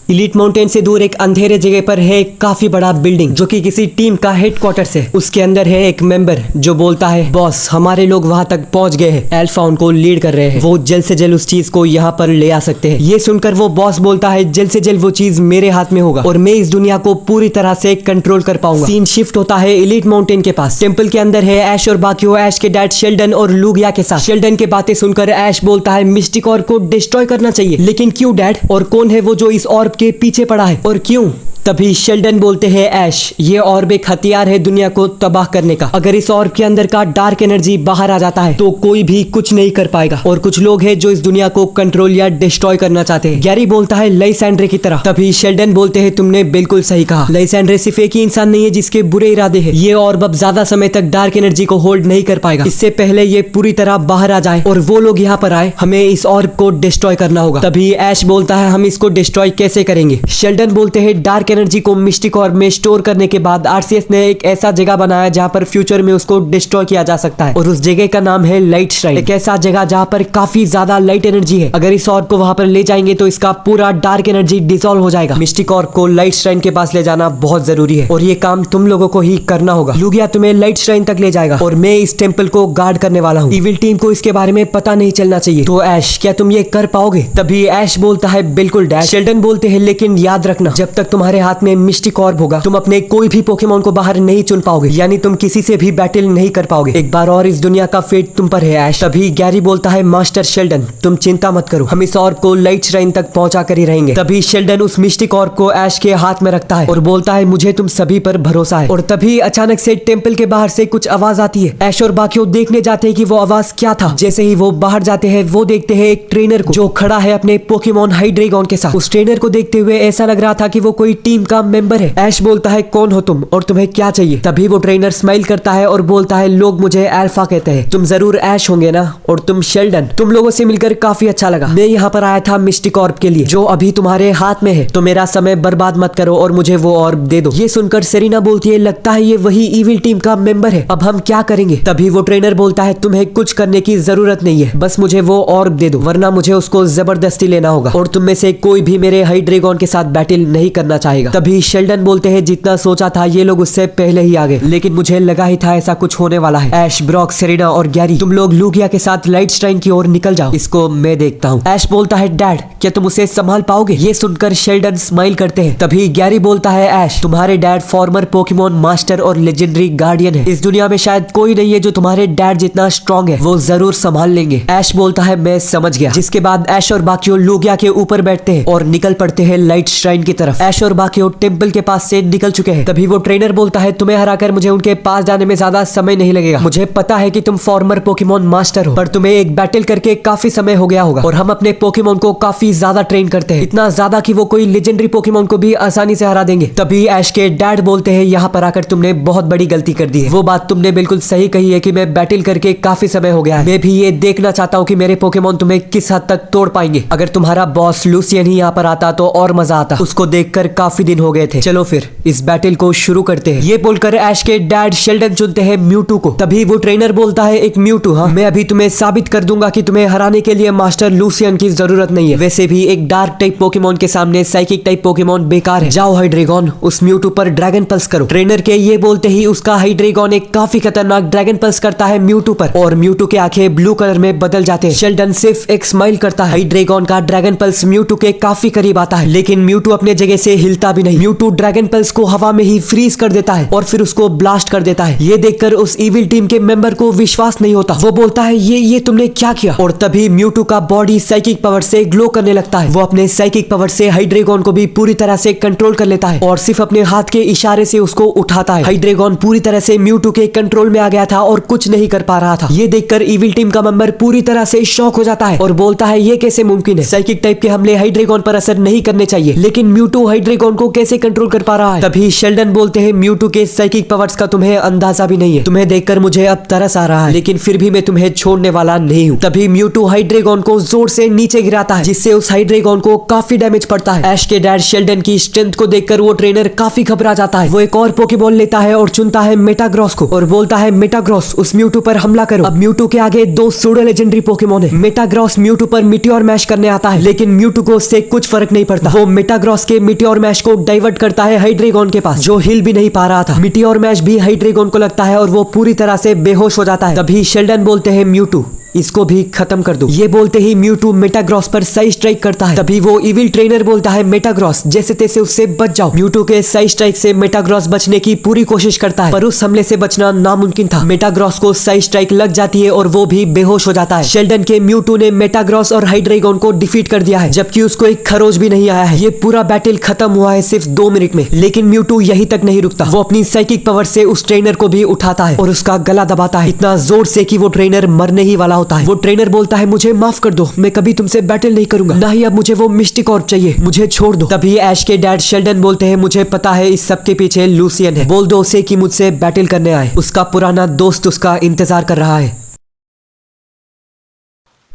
इलीट माउंटेन से दूर एक अंधेरे जगह पर है एक काफी बड़ा बिल्डिंग जो कि किसी टीम का हेडक्वार्टर्स है। उसके अंदर है एक मेंबर जो बोलता है बॉस हमारे लोग वहां तक पहुंच गए हैं, अल्फा उनको लीड कर रहे हैं, वो जल्द से जल्द उस चीज को यहाँ पर ले आ सकते हैं। ये सुनकर वो बॉस बोलता है जल्द से जल्द वो चीज मेरे हाथ में होगा और मैं इस दुनिया को पूरी तरह से कंट्रोल कर पाऊंगा। सीन शिफ्ट होता है इलीट माउंटेन के पास। टेंपल के अंदर है ऐश और बाकी ऐश के डैड शेल्डन और लूगिया के साथ। शेल्डन की बातें सुनकर ऐश बोलता है मिस्टिक ऑर्ब को डिस्ट्रॉय करना चाहिए, लेकिन क्यों डैड, और कौन है वो जो इस ऑर्ब के पीछे पड़ा है और क्यों? तभी शेल्डन बोलते हैं ऐश ये ऑर्ब एक हथियार है दुनिया को तबाह करने का। अगर इस ऑर्ब के अंदर का डार्क एनर्जी बाहर आ जाता है तो कोई भी कुछ नहीं कर पाएगा और कुछ लोग हैं जो इस दुनिया को कंट्रोल या डिस्ट्रॉय करना चाहते हैं। गैरी बोलता है लाइसेंड्रे की तरह। तभी शेल्डन बोलते हैं तुमने बिल्कुल सही कहा, लाइसेंड्रे सिर्फ एक ही इंसान नहीं है जिसके बुरे इरादे हैं। ये ऑर्ब अब ज्यादा समय तक डार्क एनर्जी को होल्ड नहीं कर पाएगा। इससे पहले ये पूरी तरह बाहर आ जाए और वो लोग यहाँ पर आए, हमें इस ऑर्ब को डिस्ट्रॉय करना होगा। तभी ऐश बोलता है हम इसको डिस्ट्रॉय कैसे करेंगे? शेल्डन बोलते हैं डार्क डार्क एनर्जी को मिस्टिक ऑर्ब में स्टोर करने के बाद आरसीएस ने एक ऐसा जगह बनाया जहाँ पर फ्यूचर में उसको डिस्ट्रॉय किया जा सकता है, और उस जगह का नाम है लाइट श्राइन। एक ऐसा जगह जहाँ पर काफी ज्यादा लाइट एनर्जी है। अगर इस ऑर्ब को वहां पर ले जाएंगे तो इसका पूरा डार्क एनर्जी डिसॉल्व हो जाएगा। मिस्टिक ऑर्ब को लाइट श्राइन के पास ले जाना बहुत जरूरी है, और ये काम तुम लोगों को ही करना होगा। लुगिया तुम्हें लाइट श्राइन तक ले जाएगा, और मैं इस टेम्पल को गार्ड करने वाला हूँ। इविल टीम को इसके बारे में पता नहीं चलना चाहिए। तो ऐश, क्या तुम ये कर पाओगे? तभी ऐश बोलता है बिल्कुल डैड। शेल्डन बोलते हैं लेकिन याद रखना, जब तक तुम्हारे हाथ में मिस्टिक ऑर्ब होगा तुम अपने कोई भी पोकेमोन को बाहर नहीं चुन पाओगे, यानी तुम किसी से भी बैटल नहीं कर पाओगे। एक बार और इस दुनिया का फेट तुम पर है ऐश। तभी गैरी बोलता है मास्टर शेल्डन, तुम चिंता मत करो, हम इस ऑर्ब को लाइट श्राइन तक पहुंचा कर ही रहेंगे। तभी शेल्डन उस मिस्टिक ऑर्ब को ऐश के हाथ में रखता है और बोलता है मुझे तुम सभी पर भरोसा है। और तभी अचानक से टेम्पल के बाहर से कुछ आवाज आती है। ऐश और बाकी देखने जाते हैं कि वो आवाज क्या था। जैसे ही वो बाहर जाते हैं वो देखते हैं एक ट्रेनर को जो खड़ा है अपने पोकेमोन हाइड्रेगन के साथ। उस ट्रेनर को देखते हुए ऐसा लग रहा था कि वो कोई टीम का मेंबर है। ऐश बोलता है कौन हो तुम और तुम्हें क्या चाहिए? तभी वो ट्रेनर स्माइल करता है और बोलता है लोग मुझे अल्फा कहते हैं, तुम जरूर ऐश होंगे ना, और तुम शेल्डन। तुम लोगों से मिलकर काफी अच्छा लगा। मैं यहाँ पर आया था मिस्टिक ऑर्ब के लिए जो अभी तुम्हारे हाथ में है, तो मेरा समय बर्बाद मत करो और मुझे वो ऑर्ब दे दो। ये सुनकर सेरिना बोलती है लगता है ये वही इविल टीम का मेंबर है, अब हम क्या करेंगे? तभी वो ट्रेनर बोलता है तुम्हें कुछ करने की जरूरत नहीं है, बस मुझे वो ऑर्ब दे दो, वरना मुझे उसको जबरदस्ती लेना होगा, और तुम में से कोई भी मेरे हाइड्रेगन के साथ बैटल नहीं करना चाहेगा। तभी शेल्डन बोलते हैं जितना सोचा था ये लोग उससे पहले ही आ गए, लेकिन मुझे लगा ही था ऐसा कुछ होने वाला है। ऐश, ब्रॉक, सेरिना और गैरी तुम लोग लुगिया के साथ लाइट श्राइन की ओर निकल जाओ, इसको मैं देखता हूँ। ऐश बोलता है डैड, क्या तुम उसे संभाल पाओगे? ये सुनकर शेल्डन स्माइल करते हैं। तभी गैरी बोलता है ऐश, तुम्हारे डैड फॉर्मर पोकेमोन मास्टर और लेजेंडरी गार्डियन है, इस दुनिया में शायद कोई नहीं है जो तुम्हारे डैड जितना स्ट्रॉन्ग है, वो जरूर संभाल लेंगे। ऐश बोलता है मैं समझ गया। जिसके बाद ऐश और बाकियों लुगिया के ऊपर बैठते हैं और निकल पड़ते हैं लाइट श्राइन की तरफ। ऐश और बाकियों टेम्पल के पास से निकल चुके हैं। तभी वो ट्रेनर बोलता है तुम्हें हराकर मुझे उनके पास जाने में ज्यादा समय नहीं लगेगा। मुझे पता है कि तुम फॉर्मर पोकेमोन मास्टर हो, पर तुम्हें एक बैटल करके काफी समय हो गया होगा, और हम अपने पोकेमोन को काफी ज्यादा ट्रेन करते हैं, इतना ज्यादा कि वो कोई लेजेंडरी पोकेमोन को भी आसानी से हरा देंगे। तभी ऐश के डैड बोलते हैं यहाँ पर आकर तुमने बहुत बड़ी गलती कर दी है। वो बात तुमने बिल्कुल सही कही है कि मैं बैटल करके काफी समय हो गया है। मैं भी ये देखना चाहता हूँ कि मेरे पोकेमोन तुम्हें किस हद तक तोड़ पाएंगे। अगर तुम्हारा बॉस लूसियन ही यहाँ पर आता तो और मजा आता, उसको देखकर काफी दिन हो गए थे। चलो फिर इस बैटल को शुरू करते हैं। ये बोलकर ऐश के डैड शेल्डन चुनते हैं म्यूटू को। तभी वो ट्रेनर बोलता है एक म्यूटू? हाँ, मैं अभी तुम्हें साबित कर दूंगा कि तुम्हें हराने के लिए मास्टर लूसियन की जरूरत नहीं है। वैसे भी एक डार्क टाइप पोकेमोन के सामने साइकिक टाइप पोकेमोन बेकार है। जाओ हाइड्रेगन, उस म्यूटू पर ड्रैगन पल्स करो। ट्रेनर के ये बोलते ही उसका हाइड्रेगन एक काफी खतरनाक ड्रैगन पल्स करता है म्यूटू पर, और म्यूटू के आंखें ब्लू कलर में बदल जाते हैं। शेल्डन सिर्फ एक स्माइल करता है। हाइड्रेगन का ड्रैगन पल्स म्यूटू के काफी करीब आता है, लेकिन म्यूटू अपने जगह से हिलता भी नहीं। म्यूटू ड्रैगन पल्स को हवा में ही फ्रीज कर देता है और फिर उसको ब्लास्ट कर देता है। ये देखकर उस इविल टीम के मेंबर को विश्वास नहीं होता। वो बोलता है ये तुमने क्या किया? और तभी म्यूटू का बॉडी साइकिक पावर से ग्लो करने लगता है। वो अपने साइकिक पावर से हाइड्रेगन को भी पूरी तरह से कंट्रोल कर लेता है और सिर्फ अपने हाथ के इशारे से उसको उठाता है। हाइड्रेगन पूरी तरह से म्यूटू के कंट्रोल में आ गया था और कुछ नहीं कर पा रहा था। ये देखकर इविल टीम का मेंबर पूरी तरह से शॉक हो जाता है और बोलता है ये कैसे मुमकिन है? साइकिक टाइप के हमले हाइड्रेगन पर असर नहीं करने चाहिए, लेकिन म्यूटू हाइड्रेगन को कैसे कंट्रोल कर पा रहा है? तभी शेल्डन बोलते हैं म्यूटू के साइकिक पावर्स का तुम्हें अंदाजा भी नहीं है। तुम्हें देखकर मुझे अब तरस आ रहा है, लेकिन फिर भी मैं तुम्हें छोड़ने वाला नहीं हूँ। तभी म्यूटू हाइड्रेगन को जोर से नीचे गिराता है, जिससे उस हाइड्रेगन को काफी डैमेज पड़ता है। ऐश के डैड शेल्डन की स्ट्रेंथ को देखकर वो ट्रेनर काफी घबरा जाता है। वो एक और पोकेमॉन लेता है और चुनता है मेटाग्रॉस को और बोलता है मेटाग्रॉस उस म्यूटू पर हमला करो। अब म्यूटू के आगे दो सूडो लेजेंडरी पोकेमॉन है। मेटाग्रॉस म्यूटू पर मिटियोर मैश करने आता है, लेकिन म्यूटू को उससे कुछ फर्क नहीं पड़ता। वो मेटाग्रॉस के मिटियोर मैश को डाइवर्ट करता है हाइड्रेगन के पास, जो हिल भी नहीं पा रहा था। मिटियोर मैश भी हाइड्रेगन को लगता है और वो पूरी तरह से बेहोश हो जाता है। तभी शेल्डन बोलते हैं म्यूटू इसको भी खत्म कर दो। ये बोलते ही म्यूटू मेटाग्रॉस पर सही स्ट्राइक करता है। तभी वो इविल ट्रेनर बोलता है मेटाग्रॉस जैसे तैसे उससे बच जाओ। म्यूटू के सही स्ट्राइक से मेटाग्रॉस बचने की पूरी कोशिश करता है, पर उस हमले से बचना नामुमकिन था। मेटाग्रॉस को सही स्ट्राइक लग जाती है और वो भी बेहोश हो जाता है। शेल्डन के म्यूटू ने मेटाग्रॉस और हाइड्रेगन को डिफीट कर दिया है, जबकि उसको एक खरोच भी नहीं आया है। ये पूरा बैटल खत्म हुआ है सिर्फ 2 मिनट में, लेकिन म्यूटू यही तक नहीं रुकता। वो अपनी साइकिक पावर से उस ट्रेनर को भी उठाता है और उसका गला दबाता है इतना जोर से कि वो ट्रेनर मरने ही वाला होता है। वो ट्रेनर बोलता है मुझे माफ कर दो, मैं कभी तुमसे बैटल नहीं करूंगा, ना ही अब मुझे वो मिस्टिक ऑर्ब चाहिए, मुझे छोड़ दो। तभी ऐश के डैड शेल्डन बोलते हैं मुझे पता है इस सब के पीछे लूसियन है, बोल दो उसे कि मुझसे बैटल करने आए। उसका पुराना दोस्त उसका इंतजार कर रहा है।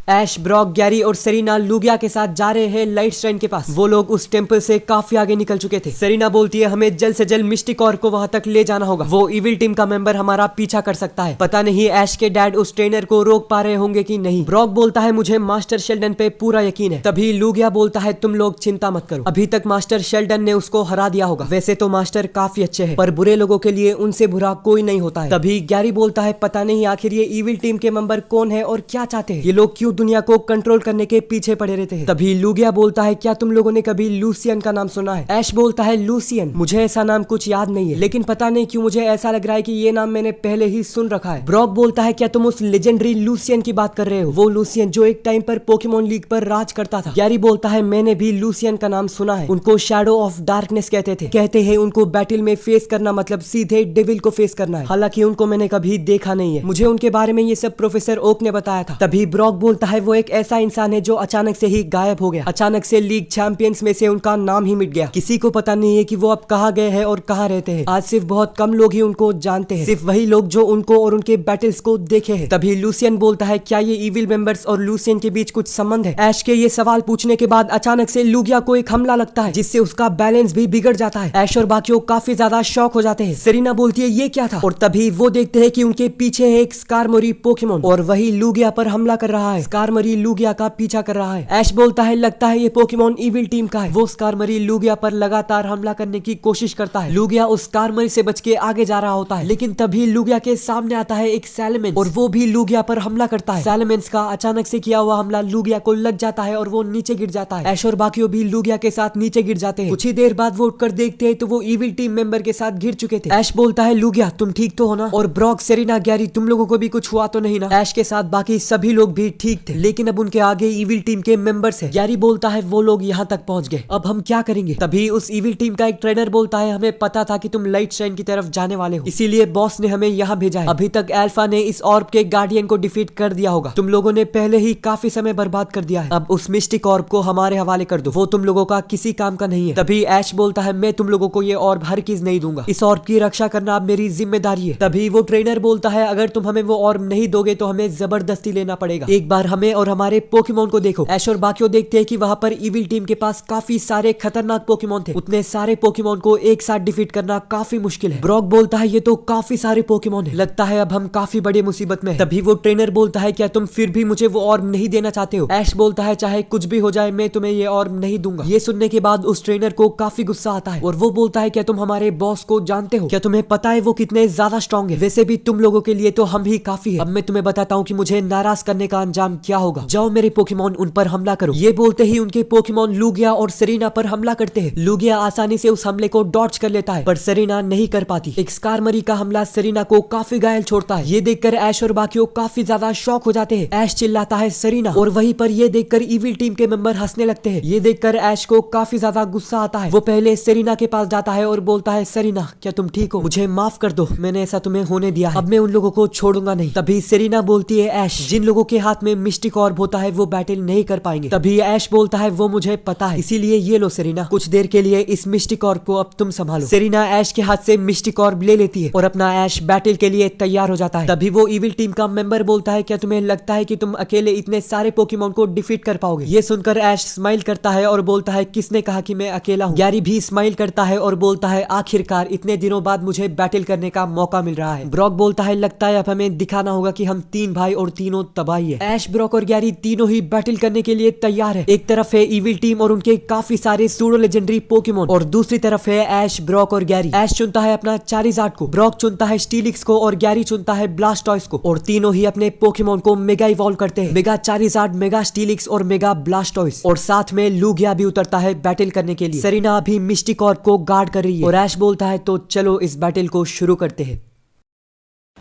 ऐश, ब्रॉक, गैरी और सेरिना लूगिया के साथ जा रहे हैं लाइट श्राइन के पास। वो लोग उस टेंपल से काफी आगे निकल चुके थे। सेरिना बोलती है हमें जल्द से जल्द मिस्टिक कॉर को वहां तक ले जाना होगा, वो इविल टीम का मेंबर हमारा पीछा कर सकता है। पता नहीं ऐश के डैड उस ट्रेनर को रोक पा रहे होंगे कि नहीं। ब्रॉक बोलता है मुझे मास्टर शेल्डन पे पूरा यकीन है। तभी लूगिया बोलता है तुम लोग चिंता मत करो, अभी तक मास्टर शेल्डन ने उसको हरा दिया होगा। वैसे तो मास्टर काफी अच्छे हैं, पर बुरे लोगों के लिए उनसे बुरा कोई नहीं होता है। तभी गैरी बोलता है पता नहीं आखिर ये इविल टीम के मेंबर कौन है और क्या चाहते हैं, ये लोग क्यों दुनिया को कंट्रोल करने के पीछे पड़े रहते हैं। तभी लूगिया बोलता है क्या तुम लोगों ने कभी लूसियन का नाम सुना है? ऐश बोलता है लूसियन, मुझे ऐसा नाम कुछ याद नहीं है, लेकिन पता नहीं क्यों मुझे ऐसा लग रहा है कि ये नाम मैंने पहले ही सुन रखा है। ब्रॉक बोलता है क्या तुम उस लेजेंडरी लूसियन की बात कर रहे हो? वो लूसियन जो एक टाइम पर पोकेमॉन लीग पर राज करता था। गैरी बोलता है मैंने भी लूसियन का नाम सुना है, उनको शैडो ऑफ डार्कनेस कहते थे। कहते हैं उनको बैटल में फेस करना मतलब सीधे डेविल को फेस करना है। हालांकि उनको मैंने कभी देखा नहीं है, मुझे उनके बारे में ये सब प्रोफेसर ओक ने बताया था। तभी ब्रॉक बोलता है वो एक ऐसा इंसान है जो अचानक से ही गायब हो गया, अचानक से लीग चैंपियंस में से उनका नाम ही मिट गया। किसी को पता नहीं है कि वो अब कहाँ गए हैं और कहाँ रहते हैं। आज सिर्फ बहुत कम लोग ही उनको जानते हैं, सिर्फ वही लोग जो उनको और उनके बैटल्स को देखे हैं। तभी लूसियन बोलता है क्या ये इविल मेंबर्स और लूसियन के बीच कुछ संबंध है? ऐश के ये सवाल पूछने के बाद अचानक से लूगिया को एक हमला लगता है जिससे उसका बैलेंस भी बिगड़ जाता है। ऐश और बाकियों काफी ज्यादा शॉक हो जाते हैं। सेरिना बोलती है ये क्या था, और तभी वो देखते हैं कि उनके पीछे है एक स्कारमोरी पोकेमॉन और वही लूगिया पर हमला कर रहा है। स्कारमोरी लूगिया का पीछा कर रहा है। ऐश बोलता है लगता है ये पोकेमॉन इविल टीम का है। वो स्कारमरी लूगिया पर लगातार हमला करने की कोशिश करता है। लूगिया उस स्कारमरी से बच के आगे जा रहा होता है, लेकिन तभी लूगिया के सामने आता है एक सैलमेंस और वो भी लूगिया पर हमला करता है। सैलमेंस का अचानक से किया हुआ हमला लूगिया को लग जाता है और वो नीचे गिर जाता है। ऐश और बाकियों भी लूगिया के साथ नीचे गिर जाते हैं। कुछ ही देर बाद वो उठकर देखते हैं तो वो इविल टीम मेंबर के साथ गिर चुके थे। ऐश बोलता है लूगिया तुम ठीक तो हो ना? और ब्रॉक, सेरिना, गैरी तुम लोगों को भी कुछ हुआ तो नहीं ना? ऐश के साथ बाकी सभी लोग भी ठीक थे, लेकिन अब उनके आगे इविल टीम के मेंबर्स है। गैरी बोलता है वो लोग यहाँ तक पहुंच गए, अब हम क्या करेंगे? तभी उस इविल टीम का एक ट्रेनर बोलता है हमें पता था कि तुम लाइट श्राइन की तरफ जाने वाले हो, इसीलिए बॉस ने हमें यहाँ भेजा है। अभी तक अल्फा ने इस ऑर्ब के गार्डियन को डिफीट कर दिया होगा, तुम लोगों ने पहले ही काफी समय बर्बाद कर दिया है। अब उस मिस्टिक ऑर्ब को हमारे हवाले कर दो, वो तुम लोगों का किसी काम का नहीं है। तभी ऐश बोलता है मैं तुम लोगों को ये ऑर्ब हर चीज नहीं दूंगा, इस ऑर्ब की रक्षा करना अब मेरी जिम्मेदारी है। तभी वो ट्रेनर बोलता है अगर तुम हमें वो ऑर्ब नहीं दोगे तो हमें जबरदस्ती लेना पड़ेगा, एक बार हमें और हमारे पोकेमॉन को देखो। ऐश और बाकियों देखते हैं कि वहां पर इविल टीम के पास काफी सारे खतरनाक पोकेमॉन थे, उतने सारे पोकेमॉन को एक साथ डिफीट करना काफी मुश्किल है। ब्रॉक बोलता है ये तो काफी सारे पोकेमॉन है, लगता है अब हम काफी बड़ी मुसीबत में हैं। तभी वो ट्रेनर बोलता है क्या तुम फिर भी मुझे वो ऑर्ब नहीं देना चाहते हो? ऐश बोलता है चाहे कुछ भी हो जाए मैं तुम्हें ये ऑर्ब नहीं दूंगा। ये सुनने के बाद उस ट्रेनर को काफी गुस्सा आता है और वो बोलता है क्या तुम हमारे बॉस को जानते हो? क्या तुम्हें पता है वो कितने ज्यादा स्ट्रॉन्ग है? वैसे भी तुम लोगों के लिए तो हम ही काफी है। अब मैं तुम्हें बताता हूँ कि मुझे नाराज करने का अंजाम क्या होगा। जाओ मेरे पोकेमॉन उन पर हमला करो। ये बोलते ही उनके पोकेमॉन लूगिया और सेरिना पर हमला करते हैं। लूगिया आसानी से उस हमले को डॉच कर लेता है, पर सेरिना नहीं कर पाती। एक स्कारमरी का हमला सेरिना को काफी घायल छोड़ता है। ये देखकर ऐश और बाकियों काफी ज्यादा शॉक हो जाते हैं। ऐश चिल्लाता है सेरिना, और वहीं पर ये देखकर इविल टीम के मेंबर हंसने लगते हैं। ये देखकर ऐश को काफी ज्यादा गुस्सा आता है। वो पहले सेरिना के पास जाता है और बोलता है सेरिना क्या तुम ठीक हो? मुझे माफ कर दो, मैंने ऐसा तुम्हें होने दिया है, अब मैं उन लोगों को छोड़ूंगा नहीं। तभी सेरिना बोलती है ऐश जिन लोगों के हाथ में मिस्टिक ऑर्ब होता है वो बैटल नहीं कर पाएंगे। तभी ऐश बोलता है वो मुझे पता है, इसीलिए ये लो सेरिना, कुछ देर के लिए इस मिस्टिक ऑर्ब को अब तुम संभालो। सेरिना ऐश के हाथ से मिस्टिक ऑर्ब ले लेती है और अपना ऐश बैटल के लिए तैयार हो जाता है। तभी वो इविल टीम का मेंबर बोलता है क्या तुम्हें लगता है कि तुम अकेले इतने सारे पोकेमॉन को डिफीट कर पाओगे? ये सुनकर ऐश स्माइल करता है और बोलता है किसने कहा कि मैं अकेला हूँ? गैरी भी स्माइल करता है और बोलता है आखिरकार इतने दिनों बाद मुझे बैटल करने का मौका मिल रहा है। ब्रॉक बोलता है लगता है अब हमें दिखाना होगा कि हम तीन भाई और तीनों तबाही है। ऐश, ब्रॉक और गैरी तीनों ही बैटल करने के लिए तैयार है। एक तरफ है इविल टीम और उनके काफी सारे सूडो लेजेंडरी पोकेमॉन, और दूसरी तरफ है ऐश, ब्रॉक और गैरी। ऐश चुनता है अपना चारिज़ार्ड को, ब्रॉक चुनता है स्टीलिक्स को और गैरी चुनता है ब्लास्टॉयस को, और तीनों ही अपने पोकेमॉन को मेगा इवॉल्व करते हैं। मेगा चारिज़ार्ड, मेगा स्टीलिक्स और मेगा ब्लास्टॉयस, और साथ में लूगिया भी उतरता है बैटल करने के लिए। सेरिना अभी मिस्टिक ऑर्ब को गार्ड कर रही है और ऐश बोलता है तो चलो इस बैटल को शुरू करते हैं।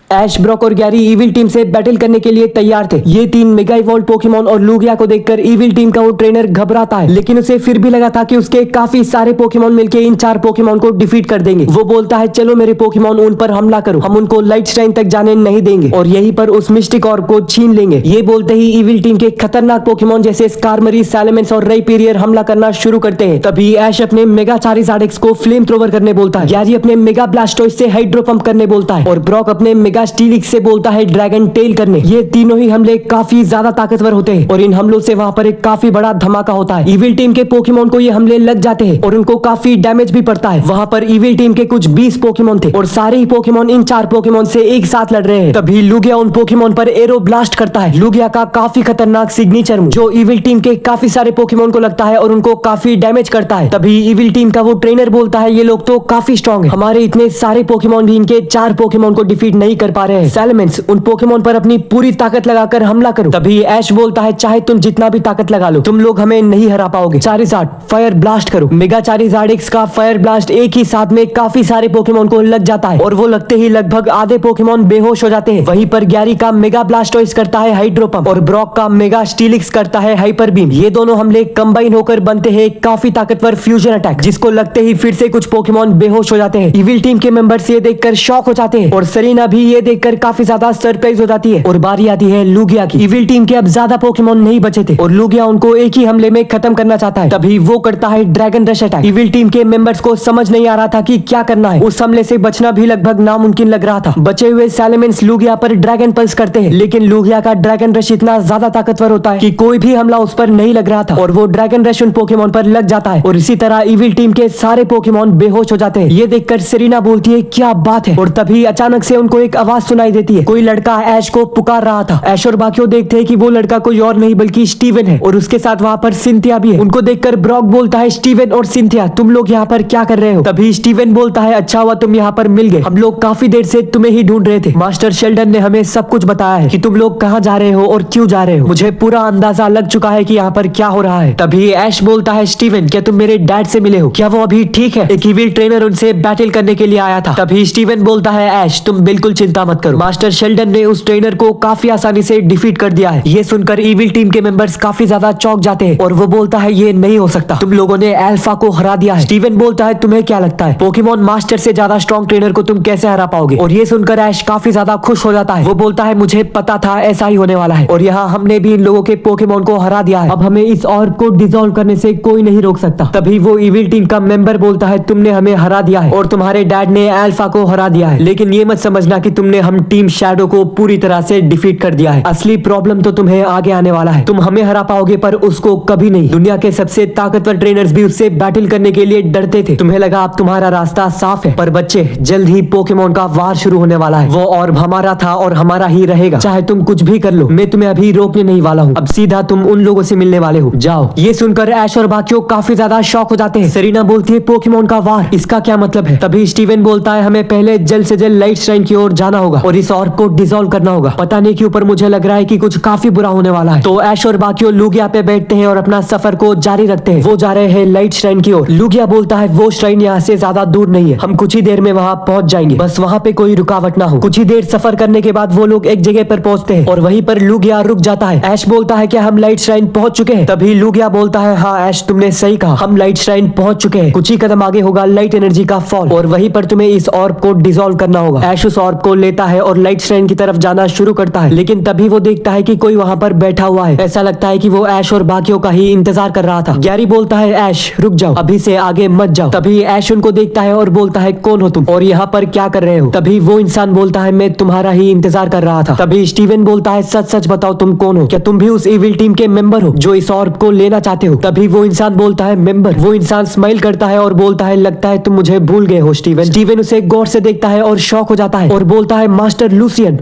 ऐश, ब्रॉक और गैरी इविल टीम से बैटल करने के लिए तैयार थे। ये तीन मेगा इवॉल्व पोकेमॉन और लूगिया को देखकर इविल टीम का वो ट्रेनर घबराता है, लेकिन उसे फिर भी लगा था कि उसके काफी सारे पोकेमॉन मिलके इन चार पोकेमॉन को डिफीट कर देंगे। वो बोलता है चलो मेरे पोकेमॉन उन पर हमला करो, हम उनको लाइट श्राइन तक जाने नहीं देंगे और यहीं पर उस मिस्टिक ऑर्ब को छीन लेंगे। ये बोलते ही इविल टीम के खतरनाक पोकेमॉन जैसे स्कारमरी, सैलमेंस और रेपीरियर हमला करना शुरू करते हैं। तभी ऐश अपने मेगा चारिज़ार्ड एक्स को फ्लेम थ्रोवर करने बोलता है, गैरी अपने मेगा ब्लास्टॉयस से हाइड्रो पंप करने बोलता है और ब्रॉक अपने मेगा मेगा स्टीलिक्स से बोलता है ड्रैगन टेल करने। ये तीनों ही हमले काफी ज्यादा ताकतवर होते हैं और इन हमलों से वहाँ पर एक काफी बड़ा धमाका होता है। इविल टीम के पोकेमोन को ये हमले लग जाते हैं और उनको काफी डैमेज भी पड़ता है। वहाँ पर इविल टीम के कुछ 20 पोकेमोन थे और सारे ही पोकेमोन इन 4 पोकेमोन से एक साथ लड़ रहे हैं। तभी लुगिया उन पोकेमोन पर एरो ब्लास्ट करता है। लुगिया का काफी खतरनाक सिग्नेचर मूव जो इविल टीम के काफी सारे पोकेमोन को लगता है और उनको काफी डैमेज करता है। तभी इविल टीम का वो ट्रेनर बोलता है ये लोग तो काफी स्ट्रॉन्ग है, हमारे इतने सारे पोकेमोन भी इनके 4 पोकेमोन को डिफीट नहीं कर पा रहे हैं। सैलमेंस उन पोकेमोन पर अपनी पूरी ताकत लगाकर हमला करो। तभी ऐश बोलता है चाहे तुम जितना भी ताकत लगा लो तुम लोग हमें नहीं हरा पाओगे। चारिज़ार्ड फायर ब्लास्ट करो। मेगा चारिज़ार्ड एक्स का फायर ब्लास्ट एक ही साथ में काफी सारे पोकेमोन को लग जाता है और वो लगते ही लगभग आधे पोकेमोन बेहोश हो जाते हैं। वहीं पर गैरी का मेगा ब्लास्टोइस करता है हाइड्रो पंप और ब्रॉक का मेगा स्टीलिक्स करता है हाइपर बीम। ये दोनों हमले कंबाइन होकर बनते हैं काफी ताकतवर फ्यूजन अटैक जिसको लगते ही फिर से कुछ पोकेमोन बेहोश हो जाते हैं। इविल टीम के मेंबर्स ये देखकर शॉक हो जाते हैं और सरीना भी ये देखकर काफी ज्यादा सरप्राइज हो जाती है। और बारी आती है लुगिया की। इविल टीम के अब ज्यादा पोकेमोन नहीं बचे थे और लुगिया उनको एक ही हमले में खत्म करना चाहता है। तभी वो करता है dragon rush attack. Evil team के मेंबर्स को समझ नहीं आ रहा था कि क्या करना है। उस हमले से बचना भी लगभग नामुमकिन लग रहा था। बचे हुए सैलमेंस लुगिया पर ड्रैगन पल्स करते हैं लेकिन लुगिया का ड्रैगन रश इतना ज्यादा ताकतवर होता है कि कोई भी हमला उस पर नहीं लग रहा था और वो ड्रैगन रश उन पोकेमोन पर लग जाता है और इसी तरह इविल टीम के सारे पोकेमोन बेहोश हो जाते हैं। ये देखकर सेरेना बोलती है क्या बात है और तभी अचानक से उनको एक आवाज सुनाई देती है। कोई लड़का ऐश को पुकार रहा था। ऐश और बाकियों देखते हैं कि वो लड़का कोई और नहीं बल्कि स्टीवन है और उसके साथ वहाँ पर सिंथिया भी है। उनको देखकर ब्रॉक बोलता है स्टीवन और सिंथिया तुम लोग यहाँ पर क्या कर रहे हो। तभी स्टीवन बोलता है अच्छा हुआ तुम यहाँ पर मिल गए, हम लोग काफी देर से तुम्हें ही ढूंढ रहे थे। मास्टर शेल्डन ने हमें सब कुछ बताया है कि तुम लोग कहाँ जा रहे हो और क्यों जा रहे हो। मुझे पूरा अंदाजा लग चुका है कि यहाँ पर क्या हो रहा है। तभी ऐश बोलता है स्टीवन क्या तुम मेरे डैड से मिले हो, क्या वो अभी ठीक है। एक इविल ट्रेनर उनसे बैटल करने के लिए आया था। तभी स्टीवन बोलता है ऐश तुम बिल्कुल चिंता मत करो, मास्टर शेल्डन ने उस ट्रेनर को काफी आसानी से डिफीट कर दिया है। ये सुनकर इविल टीम के मेंबर्स काफी ज्यादा चौंक जाते हैं और वो बोलता है ये नहीं हो सकता, तुम लोगों ने अल्फा को हरा दिया है। स्टीवन बोलता है तुम्हें क्या लगता है पोकेमोन मास्टर से ज्यादा स्ट्रॉन्ग ट्रेनर को तुम कैसे हरा पाओगे। और ये सुनकर ऐश काफी ज्यादा खुश हो जाता है। वो बोलता है मुझे पता था ऐसा ही होने वाला है और यहाँ हमने भी इन लोगों के पोकेमोन को हरा दिया है। अब हमें इस ऑर्ब को डिसॉल्व करने से कोई नहीं रोक सकता। तभी वो इविल टीम का मेंबर बोलता है तुमने हमें हरा दिया है और तुम्हारे डैड ने अल्फा को हरा दिया है, लेकिन ये मत समझना कि तुमने हम टीम शैडो को पूरी तरह से डिफीट कर दिया है। असली प्रॉब्लम तो तुम्हें आगे आने वाला है। तुम हमें हरा पाओगे पर उसको कभी नहीं। दुनिया के सबसे ताकतवर ट्रेनर्स भी उससे बैटल करने के लिए डरते थे। तुम्हें लगा अब तुम्हारा रास्ता साफ है, पर बच्चे जल्द ही पोकेमोन का वार शुरू होने वाला है। वो ऑर्ब हमारा था और हमारा ही रहेगा, चाहे तुम कुछ भी कर लो। मैं तुम्हें अभी रोकने नहीं वाला हूँ। अब सीधा तुम उन लोगों से मिलने वाले हो, जाओ। ये सुनकर ऐश और बाकियों काफी ज्यादा शॉक हो जाते हैं। सेरेना बोलती है पोकेमोन का वार, इसका क्या मतलब है। तभी स्टीवन बोलता है हमें पहले जल्द से जल्द लाइट श्राइन की ओर जाना होगा और इस ऑर्ब को डिसॉल्व करना होगा। पता नहीं क्यों पर मुझे लग रहा है कि कुछ काफी बुरा होने वाला है। तो ऐश और बाकियों लुगिया पे बैठते हैं और अपना सफर को जारी रखते हैं। वो जा रहे हैं लाइट श्राइन की ओर। लुगिया बोलता है वो श्राइन यहाँ से ज्यादा दूर नहीं है, हम कुछ ही देर में वहाँ पहुंच जाएंगे, बस वहाँ पे कोई रुकावट ना हो। कुछ ही देर सफर करने के बाद वो लोग एक जगह पर पहुंचते हैं और वहीं पर लुगिया रुक जाता है। ऐश बोलता है क्या हम लाइट श्राइन पहुंच चुके हैं। तभी लुगिया बोलता है हाँ ऐश तुमने सही कहा, हम लाइट श्राइन पहुंच चुके हैं। कुछ ही कदम आगे होगा लाइट एनर्जी का फॉल और वहीं पर तुम्हें इस ऑर्ब को डिसॉल्व करना होगा। ऐश उस ऑर्ब को लेता है और लाइट श्राइन की तरफ जाना शुरू करता है, लेकिन तभी वो देखता है कि कोई वहाँ पर बैठा हुआ है। ऐसा लगता है कि वो ऐश और बाकियों का ही इंतजार कर रहा था। गैरी बोलता है ऐश रुक जाओ, अभी से आगे मत जाओ। तभी ऐश उनको देखता है और बोलता है कौन हो तुम और यहाँ पर क्या कर रहे हो। तभी वो इंसान बोलता है मैं तुम्हारा ही इंतजार कर रहा था। तभी स्टीवन बोलता है सच सच बताओ तुम कौन हो, क्या तुम भी उस इविल टीम के मेंबर हो जो इस ऑर्ब को लेना चाहते हो। तभी वो इंसान बोलता है मेंबर। वो इंसान स्माइल करता है और बोलता है लगता है तुम मुझे भूल गए हो स्टीवन। स्टीवन उसे गौर से देखता है और शॉक हो जाता है और बोलता है मास्टर लूसियन।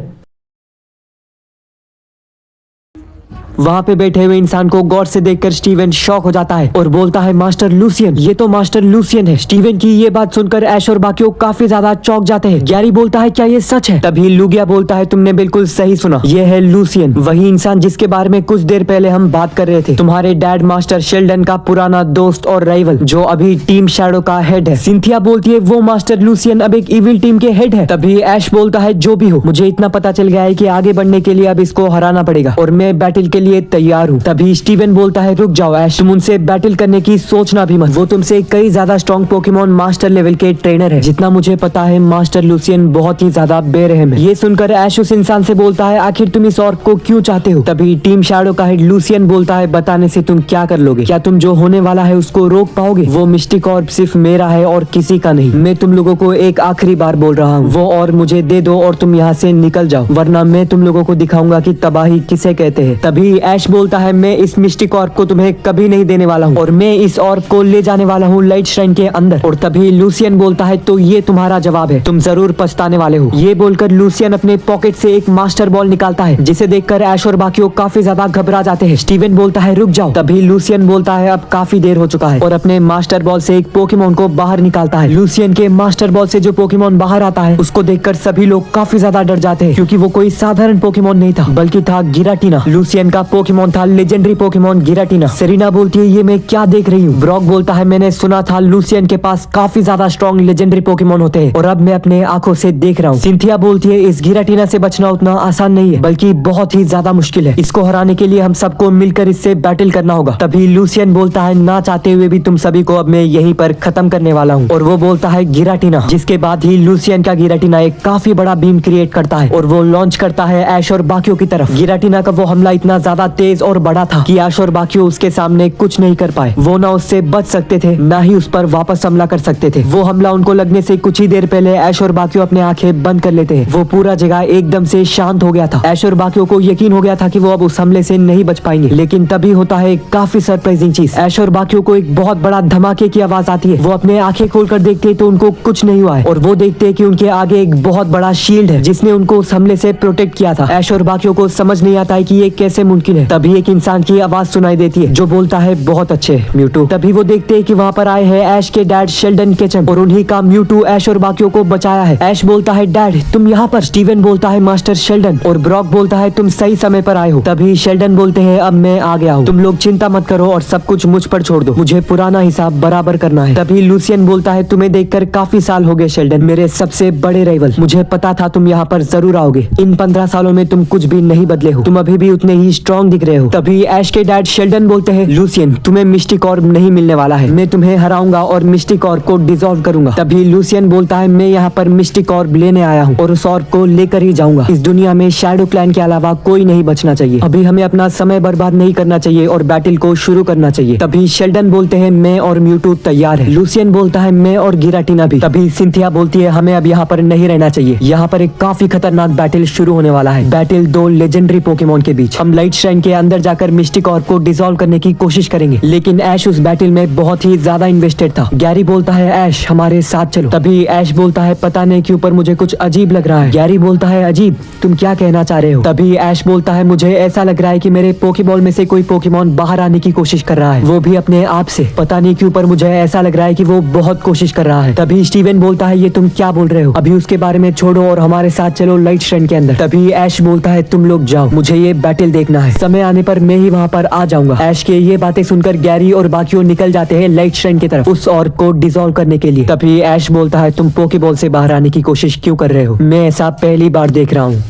वहाँ पे बैठे हुए इंसान को गौर से देखकर स्टीवन शॉक हो जाता है और बोलता है मास्टर लूसियन, ये तो मास्टर लूसियन है। स्टीवन की ये बात सुनकर ऐश और बाकियों काफी ज्यादा चौंक जाते हैं। गैरी बोलता है क्या ये सच है। तभी लुगिया बोलता है तुमने बिल्कुल सही सुना, ये है लूसियन, वही इंसान जिसके बारे में कुछ देर पहले हम बात कर रहे थे। तुम्हारे डैड मास्टर शेल्डन का पुराना दोस्त और राइवल जो अभी टीम शैडो का हेड है। सिंथिया बोलती है वो मास्टर लूसियन अब एक इविल टीम के हेड है। तभी ऐश बोलता है जो भी हो मुझे इतना पता चल गया है कि आगे बढ़ने के लिए अब इसको हराना पड़ेगा और मैं बैटल के लिए लिए तैयार हूँ। तभी स्टीवन बोलता है रुक जाओ ऐश, तुम उनसे बैटल करने की सोचना भी मत, वो तुमसे कई ज्यादा स्ट्रॉन्ग पोकेमॉन मास्टर लेवल के ट्रेनर है। जितना मुझे पता है मास्टर लूसियन बहुत ही ज्यादा बेरहम है। ये सुनकर ऐश उस इंसान से बोलता है आखिर तुम इस ऑर्क को क्यों चाहते हो। तभी टीम शैडो का हेड लूसियन बोलता है बताने से तुम क्या कर लोगे, क्या तुम जो होने वाला है उसको रोक पाओगे। वो मिस्टिक ऑर्ब सिर्फ मेरा है और किसी का नहीं। मैं तुम लोगों को एक आखिरी बार बोल रहा हूँ, वो और मुझे दे दो और तुम यहाँ से निकल जाओ, वरना मैं तुम लोगों को दिखाऊंगा कि तबाही किसे कहते हैं। तभी ऐश बोलता है मैं इस मिस्टिक ऑर्ब को तुम्हें कभी नहीं देने वाला हूँ और मैं इस ऑर्ब को ले जाने वाला हूँ लाइट श्राइन के अंदर। और तभी लूसियन बोलता है तो ये तुम्हारा जवाब है, तुम जरूर पछताने वाले हो। ये बोलकर लूसियन अपने पॉकेट से एक मास्टर बॉल निकालता है, जिसे देखकर ऐश और बाकियों काफी ज्यादा घबरा जाते हैं। स्टीवन बोलता है रुक जाओ। तभी लूसियन बोलता है अब काफी देर हो चुका है और अपने मास्टर बॉल से एक पोकेमॉन को बाहर निकालता है। लूसियन के मास्टर बॉल से जो पोकेमॉन बाहर आता है उसको देखकर सभी लोग काफी ज्यादा डर जाते हैं, क्योंकि वो कोई साधारण पोकेमॉन नहीं था बल्कि था गिराटीना। लूसियन का पोकेमॉन था लेजेंडरी पोकेमॉन गिराटीना। सेरिना बोलती है ये मैं क्या देख रही हूँ। ब्रॉक बोलता है मैंने सुना था लूसियन के पास काफी ज्यादा स्ट्रॉन्ग लेजेंडरी पोकेमॉन होते हैं और अब मैं अपने आंखों से देख रहा हूँ। सिंथिया बोलती है इस गिराटीना से बचना उतना आसान नहीं है, बल्कि बहुत ही ज्यादा मुश्किल है। इसको हराने के लिए हम सबको मिलकर इससे बैटल करना होगा। तभी लूसियन बोलता है ना चाहते हुए भी तुम सभी को अब मैं यहीं पर खत्म करने वाला हूँ। और वो बोलता है गिराटीना, जिसके बाद ही लूसियन का गिराटीना एक काफी बड़ा बीम क्रिएट करता है और वो लॉन्च करता है ऐश और बाकियों की तरफ। गिराटीना का वो हमला इतना ज्यादा तेज और बड़ा था कि ऐश और बाकियों उसके सामने कुछ नहीं कर पाए। वो ना उससे बच सकते थे ना ही उस पर वापस हमला कर सकते थे। वो हमला उनको लगने से कुछ ही देर पहले ऐश और बाकियों अपने आंखें बंद कर लेते हैं। वो पूरा जगह एकदम से शांत हो गया था। ऐश और बाकियों को यकीन हो गया था कि वो अब उस हमले से नहीं बच पाएंगे, लेकिन तभी होता है एक काफी सरप्राइजिंग चीज। ऐश और बाकियों को एक बहुत बड़ा धमाके की आवाज आती है। वो अपने आंखें खोलकर देखते हैं तो उनको कुछ नहीं हुआ है और वो देखते हैं कि उनके आगे एक बहुत बड़ा शील्ड है जिसने उनको उस हमले से प्रोटेक्ट किया था। ऐश और बाकियों को समझ नहीं आता है कि ये कैसे मुमकिन है। तभी एक इंसान की आवाज सुनाई देती है जो बोलता है बहुत अच्छे म्यूटू। तभी वो देखते हैं कि वहाँ पर आए हैं ऐश के डैड शेल्डन केचम और उन्हीं का म्यूटू ऐश और बाकियों को बचाया है। ऐश बोलता है डैड तुम यहाँ पर। स्टीवन बोलता है मास्टर शेल्डन और ब्रॉक बोलता है तुम सही समय पर आए हो। तभी शेल्डन बोलते हैं अब मैं आ गया हूँ, तुम लोग चिंता मत करो और सब कुछ मुझ पर छोड़ दो, मुझे पुराना हिसाब बराबर करना है। तभी लूसियन बोलता है तुम्हें देखकर काफी साल हो गए शेल्डन, मेरे सबसे बड़े राइवल। मुझे पता था तुम यहाँ पर जरूर आओगे। इन 15 सालों में तुम कुछ भी नहीं बदले हो, तुम अभी भी उतने ही स्ट्रॉन्ग दिख रहे हो। तभी ऐश के डैड शेल्डन बोलते हैं लूसियन तुम्हें मिस्टिक ऑर्ब नहीं मिलने वाला है, मैं तुम्हें हराऊंगा और मिस्टिक ऑर्ब को डिसॉल्व करूंगा। तभी लूसियन बोलता है मैं यहाँ पर मिस्टिक ऑर्ब लेने आया हूँ और उस ऑर्ब को लेकर ही जाऊंगा। इस दुनिया में शैडो क्लैन के अलावा कोई नहीं बचना चाहिए। अभी हमें अपना समय बर्बाद नहीं करना चाहिए और बैटल को शुरू करना चाहिए। तभी शेल्डन बोलते हैं मैं और म्यूटू तैयार है। लूसियन बोलता है मैं और गिराटीना भी। तभी सिंथिया बोलती है हमें अब यहाँ पर नहीं रहना चाहिए, यहाँ पर एक काफी खतरनाक बैटल शुरू होने वाला है। बैटल 2 लेजेंडरी पोकेमॉन के बीच। हम लाइट श्राइन के अंदर जाकर मिस्टिक ऑर्ब को डिसॉल्व करने की कोशिश करेंगे, लेकिन ऐश उस बैटल में बहुत ही ज्यादा इन्वेस्टेड था। गैरी बोलता है ऐश हमारे साथ चलो। तभी ऐश बोलता है पता नहीं क्यों पर मुझे कुछ अजीब लग रहा है। गैरी बोलता है अजीब, तुम क्या कहना चाह रहे हो। तभी ऐश बोलता है मुझे ऐसा लग रहा है कि मेरे पोकेबॉल में से कोई पोकेमॉन बाहर आने की कोशिश कर रहा है, वो भी अपने आप से। पता नहीं क्यों पर मुझे ऐसा लग रहा है कि वो बहुत कोशिश कर रहा है। तभी स्टीवन बोलता है ये तुम क्या बोल रहे हो, अभी उसके बारे में छोड़ो और हमारे साथ चलो लाइट श्राइन के अंदर। तभी ऐश बोलता है तुम लोग जाओ, मुझे ये बैटल देखना है, समय आने पर मैं ही वहाँ पर आ जाऊंगा। ऐश के ये बातें सुनकर गैरी और बाकियों निकल जाते हैं लाइट श्राइन की तरफ उस ऑर्ब को डिसॉल्व करने के लिए। तभी ऐश बोलता है तुम पोकेबॉल से बाहर आने की कोशिश क्यों कर रहे हो, मैं ऐसा पहली बार देख रहा हूँ।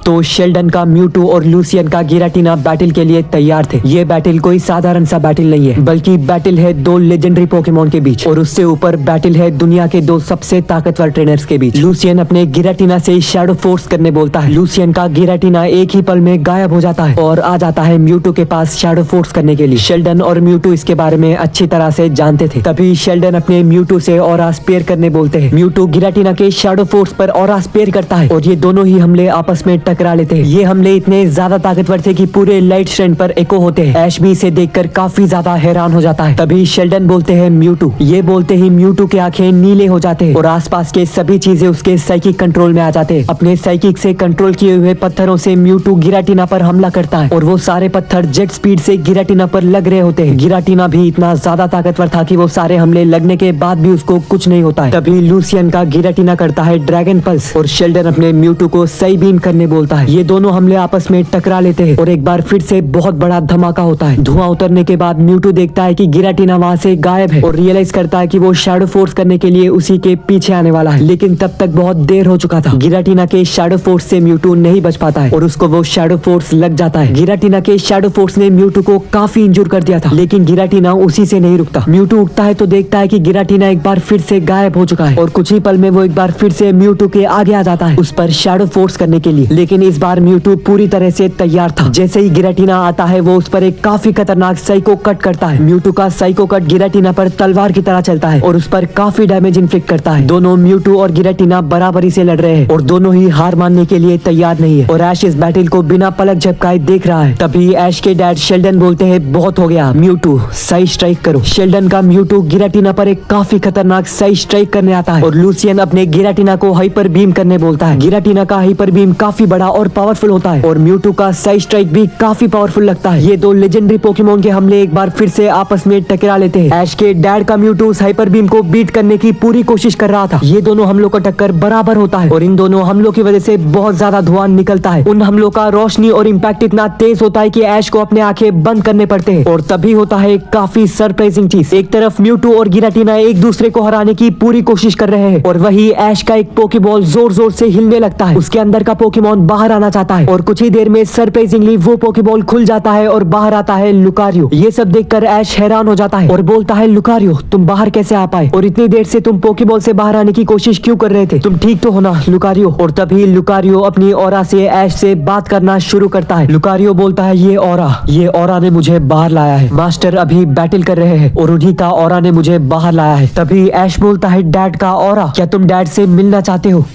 तो शेल्डन का म्यूटू और लूसियन का गिराटीना बैटल के लिए तैयार थे। ये बैटल कोई साधारण सा बैटल नहीं है, बल्कि बैटल है 2 लेजेंडरी पोकेमॉन के बीच और उससे ऊपर बैटल है दुनिया के 2 सबसे ताकतवर ट्रेनर्स के बीच। लूसियन अपने गिराटीना से शैडो फोर्स करने बोलता है। लूसियन का गिराटीना एक ही पल में गायब हो जाता है और आ जाता है म्यूटू के पास शैडो फोर्स करने के लिए। शेल्डन और म्यूटू इसके बारे में अच्छी तरह से जानते थे। तभी शेल्डन अपने म्यूटू से ऑरा स्पेयर करने बोलते हैं। म्यूटू गिराटीना के शैडो फोर्स पर ऑरा स्पेयर करता है और ये दोनों ही हमले आपस में टकरा लेते हैं। ये हमले इतने ज्यादा ताकतवर थे कि पूरे लाइट श्राइन पर एको होते हैं। ऐश भी इसे देखकर काफी ज्यादा हैरान हो जाता है। तभी शेल्डन बोलते हैं म्यूटू। ये बोलते ही म्यूटू के आंखें नीले हो जाते हैं और आसपास के सभी चीजें उसके साइकिक कंट्रोल में आ जाते हैं। अपने साइकिक से कंट्रोल किए हुए पत्थरों से म्यूटू गिराटीना पर हमला करता है और वो सारे पत्थर जेट स्पीड से गिराटीना पर लग रहे होते हैं। गिराटीना भी इतना ज्यादा ताकतवर था कि वो सारे हमले लगने के बाद भी उसको कुछ नहीं होता है। तभी लूसियन का गिराटीना करता है ड्रैगन पल्स और शेल्डन अपने म्यूटू को सही बीम करने बोलता है। बोलता है। ये दोनों हमले आपस में टकरा लेते हैं और एक बार फिर से बहुत बड़ा धमाका होता है। धुआं उतरने के बाद म्यूटू देखता है कि गिराटीना वहाँ से गायब है और रियलाइज करता है कि वो शैडो फोर्स करने के लिए उसी के पीछे आने वाला है, लेकिन तब तक बहुत देर हो चुका था। गिराटीना के शैडो फोर्स से म्यूटू नहीं बच पाता है और उसको वो शैडो फोर्स लग जाता है। गिराटीना के शैडो फोर्स ने म्यूटू को काफी इंजूर कर दिया था, लेकिन गिराटीना उसी से नहीं रुकता। म्यूटू उठता है तो देखता है कि गिराटीना एक बार फिर से गायब हो चुका है और कुछ ही पल में वो एक बार फिर से म्यूटू के आगे आ जाता है उस पर शैडो फोर्स करने के लिए। लेकिन इस बार म्यूटू पूरी तरह से तैयार था। जैसे ही गिराटीना आता है वो उस पर एक काफी खतरनाक साइको कट करता है। म्यूटू का साइको कट गिराटीना पर तलवार की तरह चलता है और उस पर काफी डैमेज इन्फ्लिक्ट करता है। दोनों म्यूटू और गिराटीना बराबरी से लड़ रहे हैं और दोनों ही हार मानने के लिए तैयार नहीं है और ऐश इस बैटल को बिना पलक झपकाए देख रहा है। तभी ऐश के डैड शेल्डन बोलते हैं, बहुत हो गया म्यूटू, सही स्ट्राइक करो। शेल्डन का म्यूटू गिराटीना पर एक काफी खतरनाक सही स्ट्राइक करने आता है और लूसियन अपने गिराटीना को हाइपर बीम करने बोलता है। गिराटीना का हाइपर बीम काफी बड़ा और पावरफुल होता है और म्यूटू का सही स्ट्राइक भी काफी पावरफुल लगता है। ये दो लेजेंडरी पोकेमोन के हमले एक बार फिर से आपस में टकरा लेते हैं। ऐश के डैड का म्यूटू उस हाइपर बीम को बीट करने की पूरी कोशिश कर रहा था। ये दोनों हमलों का टक्कर बराबर होता है और इन दोनों हमलों की वजह से बहुत ज्यादा धुआं निकलता है। उन हमलों का रोशनी और इम्पैक्ट इतना तेज होता है कि ऐश को अपने आंखें बंद करने पड़ते हैं और तभी होता है काफी सरप्राइजिंग चीज। एक तरफ म्यूटू और गिराटीना एक दूसरे को हराने की पूरी कोशिश कर रहे हैं और वही ऐश का एक पोकेबॉल जोर जोर से हिलने लगता है। उसके अंदर का पोकेमॉन बाहर आना चाहता है और कुछ ही देर में सरप्राइजिंगली वो पोकेबॉल खुल जाता है और बाहर आता है लुकारियो। ये सब देखकर ऐश हैरान हो जाता है और बोलता है, लुकारियो तुम बाहर कैसे आ पाए और इतनी देर से तुम पोकेबॉल से बाहर आने की कोशिश क्यों कर रहे थे? तुम ठीक तो हो ना लुकारियो? और तभी लुकारियो अपनी ऑरा से ऐश से बात करना शुरू करता है। लुकारियो बोलता है, ये ऑरा ने मुझे बाहर लाया है। मास्टर अभी बैटल कर रहे हैं और उन्हीं का ऑरा ने मुझे बाहर लाया है। तभी ऐश बोलता है, डैड का ऑरा, क्या तुम डैड से मिलना चाहते हो?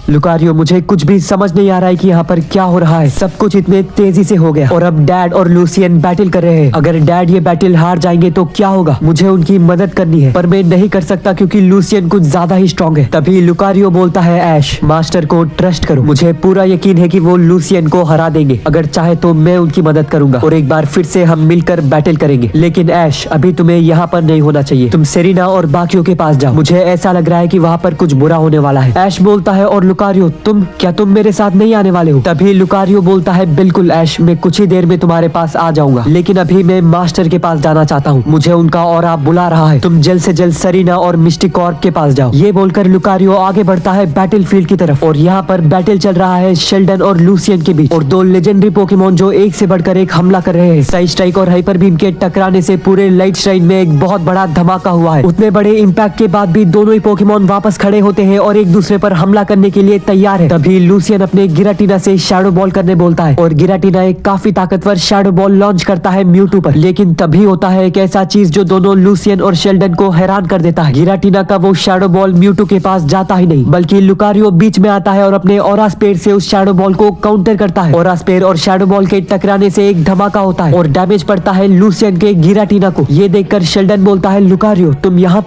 लुकारियो, मुझे कुछ भी समझ नहीं आ रहा है कि यहाँ पर क्या हो रहा है। सब कुछ इतने तेजी से हो गया और अब डैड और लूसियन बैटल कर रहे हैं। अगर डैड ये बैटल हार जाएंगे तो क्या होगा? मुझे उनकी मदद करनी है पर मैं नहीं कर सकता क्योंकि लूसियन कुछ ज्यादा ही स्ट्रांग है। तभी लुकारियो बोलता है, ऐश मास्टर को ट्रस्ट करो, मुझे पूरा यकीन है कि वो लूसियन को हरा देंगे। अगर चाहे तो मैं उनकी मदद करूंगा और एक बार फिर से हम मिलकर बैटल करेंगे। लेकिन ऐश, अभी तुम्हें यहाँ पर नहीं होना चाहिए। तुम सेरिना और बाकियों के पास जाओ। मुझे ऐसा लग रहा है कि वहाँ पर कुछ बुरा होने वाला है। ऐश बोलता है, और लुकारियो तुम मेरे साथ नहीं आने वाले हो? तभी लुकारियो बोलता है, बिल्कुल ऐश, मैं कुछ ही देर में तुम्हारे पास आ जाऊंगा, लेकिन अभी मैं मास्टर के पास जाना चाहता हूँ। मुझे उनका ऑरा बुला रहा है। तुम जल्द से जल्द सरीना और मिस्टिक कॉर्प के पास जाओ। ये बोलकर लुकारियो आगे बढ़ता है बैटल फील्ड की तरफ और यहाँ पर बैटल चल रहा है शेल्डन और लूसियन के बीच और दो लेजेंडरी पोकेमोन जो एक से बढ़कर एक हमला कर रहे हैं। साइड स्ट्राइक और हाइपर बीम के टकराने से पूरे लाइट श्राइन में एक बहुत बड़ा धमाका हुआ है। उतने बड़े इम्पैक्ट के बाद भी दोनों ही पोकेमोन वापस खड़े होते हैं और एक दूसरे पर हमला करने के लिए तैयार है। तभी लूसियन अपने गिराटीना से शैडो बॉल करने बोलता है और गिराटीना एक काफी ताकतवर शैडो बॉल लॉन्च करता है म्यूटू पर। लेकिन तभी होता है एक ऐसा चीज जो दोनों लूसियन और शेल्डन को हैरान कर देता है। गिराटीना का वो शैडो बॉल म्यूटू के पास जाता ही नहीं, बल्कि लुकारियो बीच में आता है और अपने ऑरा स्पेयर से उस शैडो बॉल को काउंटर करता है। ऑरा स्पेयर और शैडो बॉल के टकराने से एक धमाका होता है और डैमेज पड़ता है लूसियन के गिराटीना को। ये देखकर शेल्डन बोलता है, लुकारियो तुम यहाँ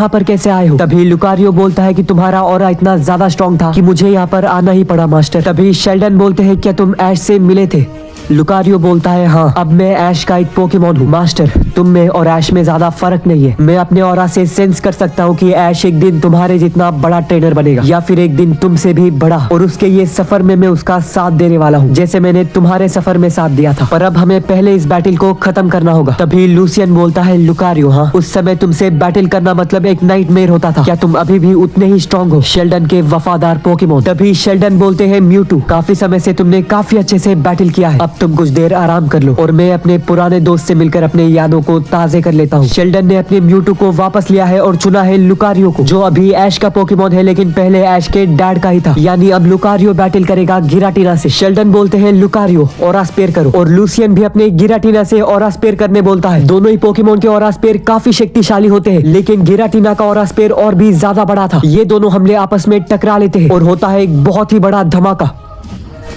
पर कैसे आए हो? तभी लुकारियो बोलता है कि तुम्हारा ऑरा इतना ज्यादा स्ट्रॉन्ग था कि मुझे यहाँ पर आना ही पड़ा मास्टर। तभी शेल्डन बोलते हैं, क्या तुम ऐश से मिले थे? लुकारियो बोलता है, हाँ, अब मैं ऐश का एक पोकेमॉन हूँ। मास्टर, तुम में और ऐश में ज्यादा फर्क नहीं है। मैं अपने ऑरा से सेंस कर सकता हूँ कि ऐश एक दिन तुम्हारे जितना बड़ा ट्रेनर बनेगा या फिर एक दिन तुमसे भी बड़ा, और उसके ये सफर में मैं उसका साथ देने वाला हूँ जैसे मैंने तुम्हारे सफर में साथ दिया था। पर अब हमें पहले इस बैटल को खत्म करना होगा। तभी लूसियन बोलता है, लुकारियो, हाँ, उस समय तुमसे बैटल करना मतलब एक नाइटमेयर होता था। क्या तुम अभी भी उतने ही स्ट्रॉन्ग हो, शेल्डन के वफादार पोकेमॉन? तभी शेल्डन बोलते हैं, म्यूटू, काफी समय से तुमने काफी अच्छे से बैटल किया है, अब तुम कुछ देर आराम कर लो और मैं अपने पुराने दोस्त से मिलकर अपने यादों को ताजे कर लेता हूँ। शेल्डन ने अपने म्यूटू को वापस लिया है और चुना है लुकारियो को, जो अभी ऐश का पोकेमॉन है लेकिन पहले ऐश के डैड का ही था। यानी अब लुकारियो बैटल करेगा गिराटीना से। शेल्डन बोलते हैं, लुकारियो ऑरा स्पेयर करो, और लूसियन भी अपने गिराटीना से ऑरा स्पेयर करने बोलता है। दोनों ही पोकेमॉन के ऑरा स्पेयर काफी शक्तिशाली होते हैं, लेकिन गिराटीना का ऑरा स्पेयर और भी ज्यादा बड़ा था। ये दोनों हमले आपस में टकरा लेते हैं और होता है एक बहुत ही बड़ा धमाका।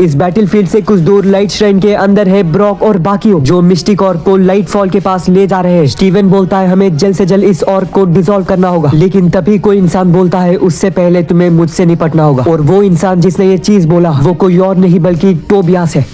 इस बैटलफील्ड से कुछ दूर लाइट श्राइन के अंदर है ब्रॉक और बाकियों, जो मिस्टिक ऑर्क को लाइट फॉल के पास ले जा रहे हैं। स्टीवन बोलता है, हमें जल्द से जल्द इस ऑर्क को डिसॉल्व करना होगा, लेकिन तभी कोई इंसान बोलता है, उससे पहले तुम्हें मुझसे निपटना होगा। और वो इंसान जिसने ये चीज बोला वो कोई और नहीं बल्कि टोबियास है।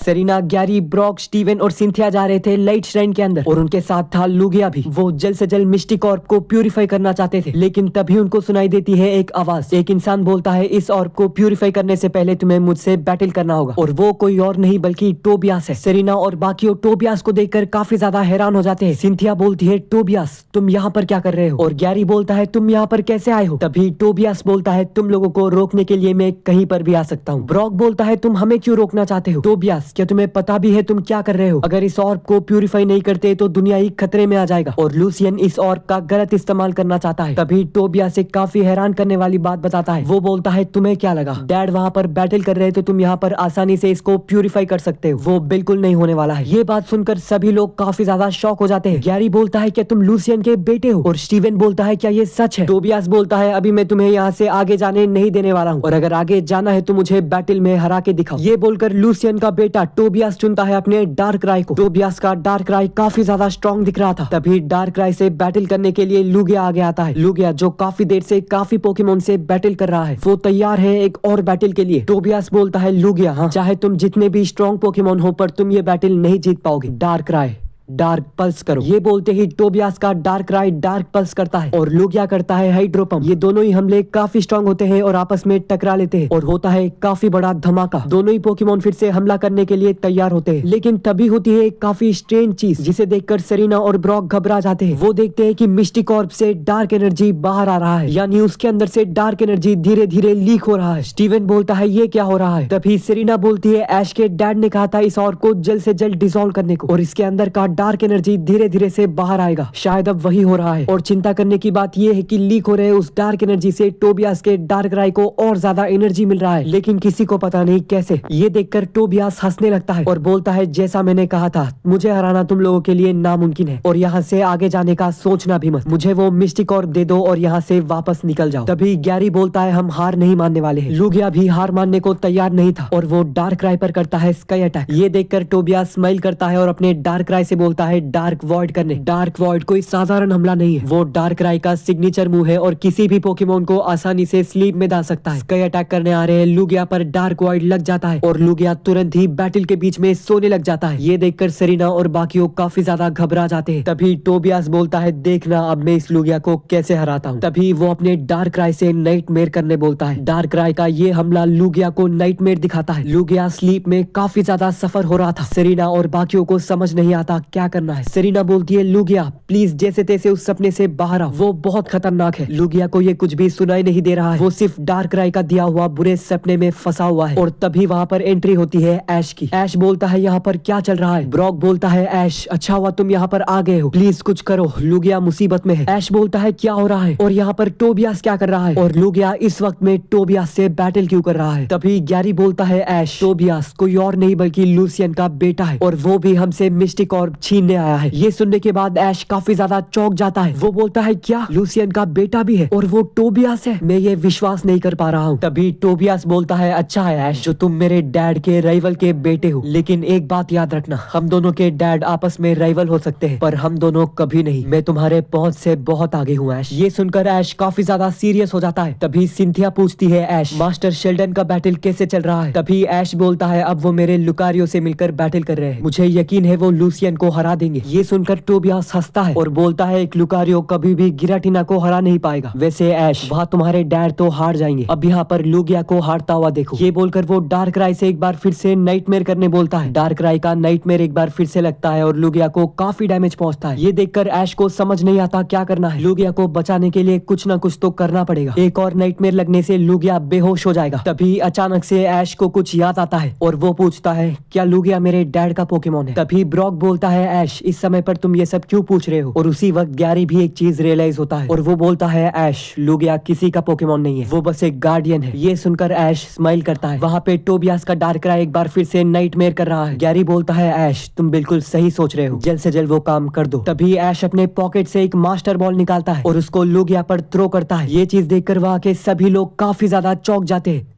सेरिना, गैरी, ब्रॉक, स्टीवन और सिंथिया जा रहे थे लाइट श्राइन के अंदर और उनके साथ था लुगिया भी। वो जल्द से जल्द मिस्टिक कॉर्प को प्यूरिफाई करना चाहते थे, लेकिन तभी उनको सुनाई देती है एक आवाज। एक इंसान बोलता है, इस ऑर्ब को प्यूरिफाई करने से पहले तुम्हें मुझसे बैटल करना होगा, और वो कोई और नहीं बल्कि टोबियास है। सेरिना और बाकी टोबियास को देखकर काफी ज्यादा हैरान हो जाते हैं। सिंथिया बोलती है, टोबियास तुम यहाँ पर क्या कर रहे हो? और गैरी बोलता है, तुम यहाँ पर कैसे आए हो? तभी टोबियास बोलता है, तुम लोगों को रोकने के लिए मैं कहीं पर भी आ सकता हूँ। ब्रॉक बोलता है, तुम हमें क्यों रोकना चाहते हो? टोबियास, क्या तुम्हें पता भी है तुम क्या कर रहे हो? अगर इस ऑर्ब को प्यूरिफाई नहीं करते तो दुनिया ही खतरे में आ जाएगा, और लूसियन इस ऑर्ब का गलत इस्तेमाल करना चाहता है। तभी टोबियास एक काफी हैरान करने वाली बात बताता है। वो बोलता है, तुम्हें क्या लगा डैड वहाँ पर बैटल कर रहे थे, तुम यहाँ पर आसानी से इसको प्यूरिफाई कर सकते हो? वो बिल्कुल नहीं होने वाला है। ये बात सुनकर सभी लोग काफी ज्यादा शॉक हो जाते हैं। गैरी बोलता है, क्या तुम लूसियन के बेटे हो? और स्टीवन बोलता है, क्या ये सच है? टोबियास बोलता है, अभी मैं तुम्हें यहाँ से आगे जाने नहीं देने वाला हूँ, और अगर आगे जाना है तो मुझे बैटल में हरा के दिखाओ। ये बोलकर लूसियन का बेटा टोबियास चुनता है अपने डार्क राय को। टोबियास का डार्क राय काफी ज्यादा स्ट्रॉन्ग दिख रहा था। तभी डार्क राय से बैटल करने के लिए लुगिया आगे आता है। लुगिया जो काफी देर से काफी पोकेमोन से बैटल कर रहा है, वो तैयार है एक और बैटल के लिए। टोबियास बोलता है, लुगिया हाँ, चाहे तुम जितने भी स्ट्रॉन्ग पोकेमोन हो, पर तुम ये बैटल नहीं जीत पाओगे। डार्क राय डार्क पल्स करो। ये बोलते ही टोबियास का डार्क राय डार्क पल्स करता है और लुगिया करता है हाइड्रो पंप। ये दोनों ही हमले काफी स्ट्रांग होते हैं और आपस में टकरा लेते हैं और होता है काफी बड़ा धमाका। दोनों ही पोकेमोन फिर से हमला करने के लिए तैयार होते हैं, लेकिन तभी होती है एक काफी स्ट्रेंज चीज, जिसे देखकर सेरिना और ब्रॉक घबरा जाते हैं। वो देखते हैं कि मिस्टिक ऑर्ब से डार्क एनर्जी बाहर आ रहा है, यानी उसके अंदर से डार्क एनर्जी धीरे धीरे लीक हो रहा है। स्टीवन बोलता है, ये क्या हो रहा है? तभी सेरिना बोलती है, ऐश के डैड ने कहा था इस ऑर्ब को जल्द से जल्द डिसॉल्व करने को, और इसके अंदर का डार्क एनर्जी धीरे धीरे से बाहर आएगा। शायद अब वही हो रहा है, और चिंता करने की बात यह है कि लीक हो रहे उस डार्क एनर्जी से टोबियास के डार्क राय को और ज्यादा एनर्जी मिल रहा है, लेकिन किसी को पता नहीं कैसे। ये देखकर टोबियास हंसने लगता है और बोलता है, जैसा मैंने कहा था, मुझे हराना तुम लोगों के लिए नामुमकिन है, और यहाँ से आगे जाने का सोचना भी मत। मुझे वो मिस्टिक ऑर्ब दे दो और यहाँ से वापस निकल जाओ। तभी गैरी बोलता है, हम हार नहीं मानने वाले हैं। लुगिया भी हार मानने को तैयार नहीं था और वो डार्क राय पर करता है स्काई अटैक। ये देखकर टोबियास स्माइल करता है और अपने डार्क राय से बोलता है, डार्क वॉइड करने। डार्क वॉइड कोई साधारण हमला नहीं है, वो डार्क राय का सिग्नेचर मूव है और किसी भी पोकेमोन को आसानी से स्लीप में डाल सकता है। स्काई अटैक करने आ रहे हैं लुगिया पर डार्क वॉइड लग जाता है और लुगिया तुरंत ही बैटल के बीच में सोने लग जाता है। ये देखकर सेरिना और बाकियों काफी ज्यादा घबरा जाते हैं। तभी टोबियास बोलता है, देखना अब मैं इस लुगिया को कैसे हराता हूँ। तभी वो अपने डार्क राय से नाइटमेयर करने बोलता है। डार्क राय का ये हमला लुगिया को नाइटमेयर दिखाता है। लुगिया स्लीप में काफी ज्यादा सफर हो रहा था। सेरिना और बाकियों को समझ नहीं आता क्या करना है। सेरिना बोलती है, लुगिया प्लीज जैसे तैसे उस सपने से बाहर आओ, वो बहुत खतरनाक है। लुगिया को ये कुछ भी सुनाई नहीं दे रहा है, वो सिर्फ डार्क राय का दिया हुआ बुरे सपने में फंसा हुआ है। और तभी वहाँ पर एंट्री होती है ऐश की। ऐश बोलता है, यहाँ पर क्या चल रहा है? ब्रॉक बोलता है, ऐश अच्छा हुआ तुम यहाँ पर आ गए हो, प्लीज कुछ करो, लुगिया मुसीबत में है। ऐश बोलता है, क्या हो रहा है? और यहाँ पर टोबियास क्या कर रहा है? और लुगिया इस वक्त में टोबियास से बैटल क्यों कर रहा है? तभी गैरी बोलता है, ऐश टोबियास कोई और नहीं बल्कि लूसियन का बेटा है, और वो भी हमसे मिस्टिक ऑर्ब छीनने आया है। ये सुनने के बाद ऐश काफी ज्यादा चौंक जाता है। वो बोलता है, क्या लूसियन का बेटा भी है और वो टोबियास है? मैं ये विश्वास नहीं कर पा रहा हूँ। तभी टोबियास बोलता है, अच्छा है ऐश जो तुम मेरे डैड के राइवल के बेटे हो, लेकिन एक बात याद रखना, हम दोनों के डैड आपस में राइवल हो सकते हैं पर हम दोनों कभी नहीं। मैं तुम्हारे पहुंच से बहुत आगे हूँ ऐश। ये सुनकर ऐश काफी ज्यादा सीरियस हो जाता है। तभी सिंथिया पूछती है, ऐश मास्टर शेल्डन का बैटल कैसे चल रहा है? तभी ऐश बोलता है, अब वो मेरे लुकारियो से मिलकर बैटल कर रहे हैं, मुझे यकीन है वो लूसियन को हरा देंगे। ये सुनकर टोबियास हंसता है और बोलता है, एक लुकारियो कभी भी गिराटिना को हरा नहीं पाएगा। वैसे ऐश वहाँ तुम्हारे डैड तो हार जाएंगे, अब यहाँ पर लुगिया को हारता हुआ देखो। ये बोलकर वो डार्क राय से एक बार फिर से नाइटमेयर करने बोलता है। डार्क राय का नाइटमेयर एक बार फिर से लगता है और लुगिया को काफी डैमेज पहुंचता है। ये देखकर ऐश को समझ नहीं आता क्या करना है। लुगिया को बचाने के लिए कुछ ना कुछ तो करना पड़ेगा। एक और नाइटमेयर लगने से लुगिया बेहोश हो जाएगा। तभी अचानक से ऐश को कुछ याद आता है और वो पूछता है, क्या लुगिया मेरे डैड का पोकेमोन है? तभी ब्रॉक बोलता है, ऐश इस समय पर तुम ये सब क्यों पूछ रहे हो? और उसी वक्त गैरी भी एक चीज रियलाइज होता है और वो बोलता है, ऐश लुगिया किसी का पोकेमोन नहीं है, वो बस एक गार्डियन है। ये सुनकर ऐश स्माइल करता है। वहाँ पे टोबियास का डार्क राय एक बार फिर से नाइटमेयर कर रहा है। गैरी बोलता है, ऐश तुम बिल्कुल सही सोच रहे हो, जल्द से जल्द वो काम कर दो। तभी ऐश अपने पॉकेट से एक मास्टर बॉल निकालता है और उसको लुगिया पर थ्रो करता है। ये चीज देखकर वहाँ के सभी लोग काफी ज्यादा चौंक जाते हैं।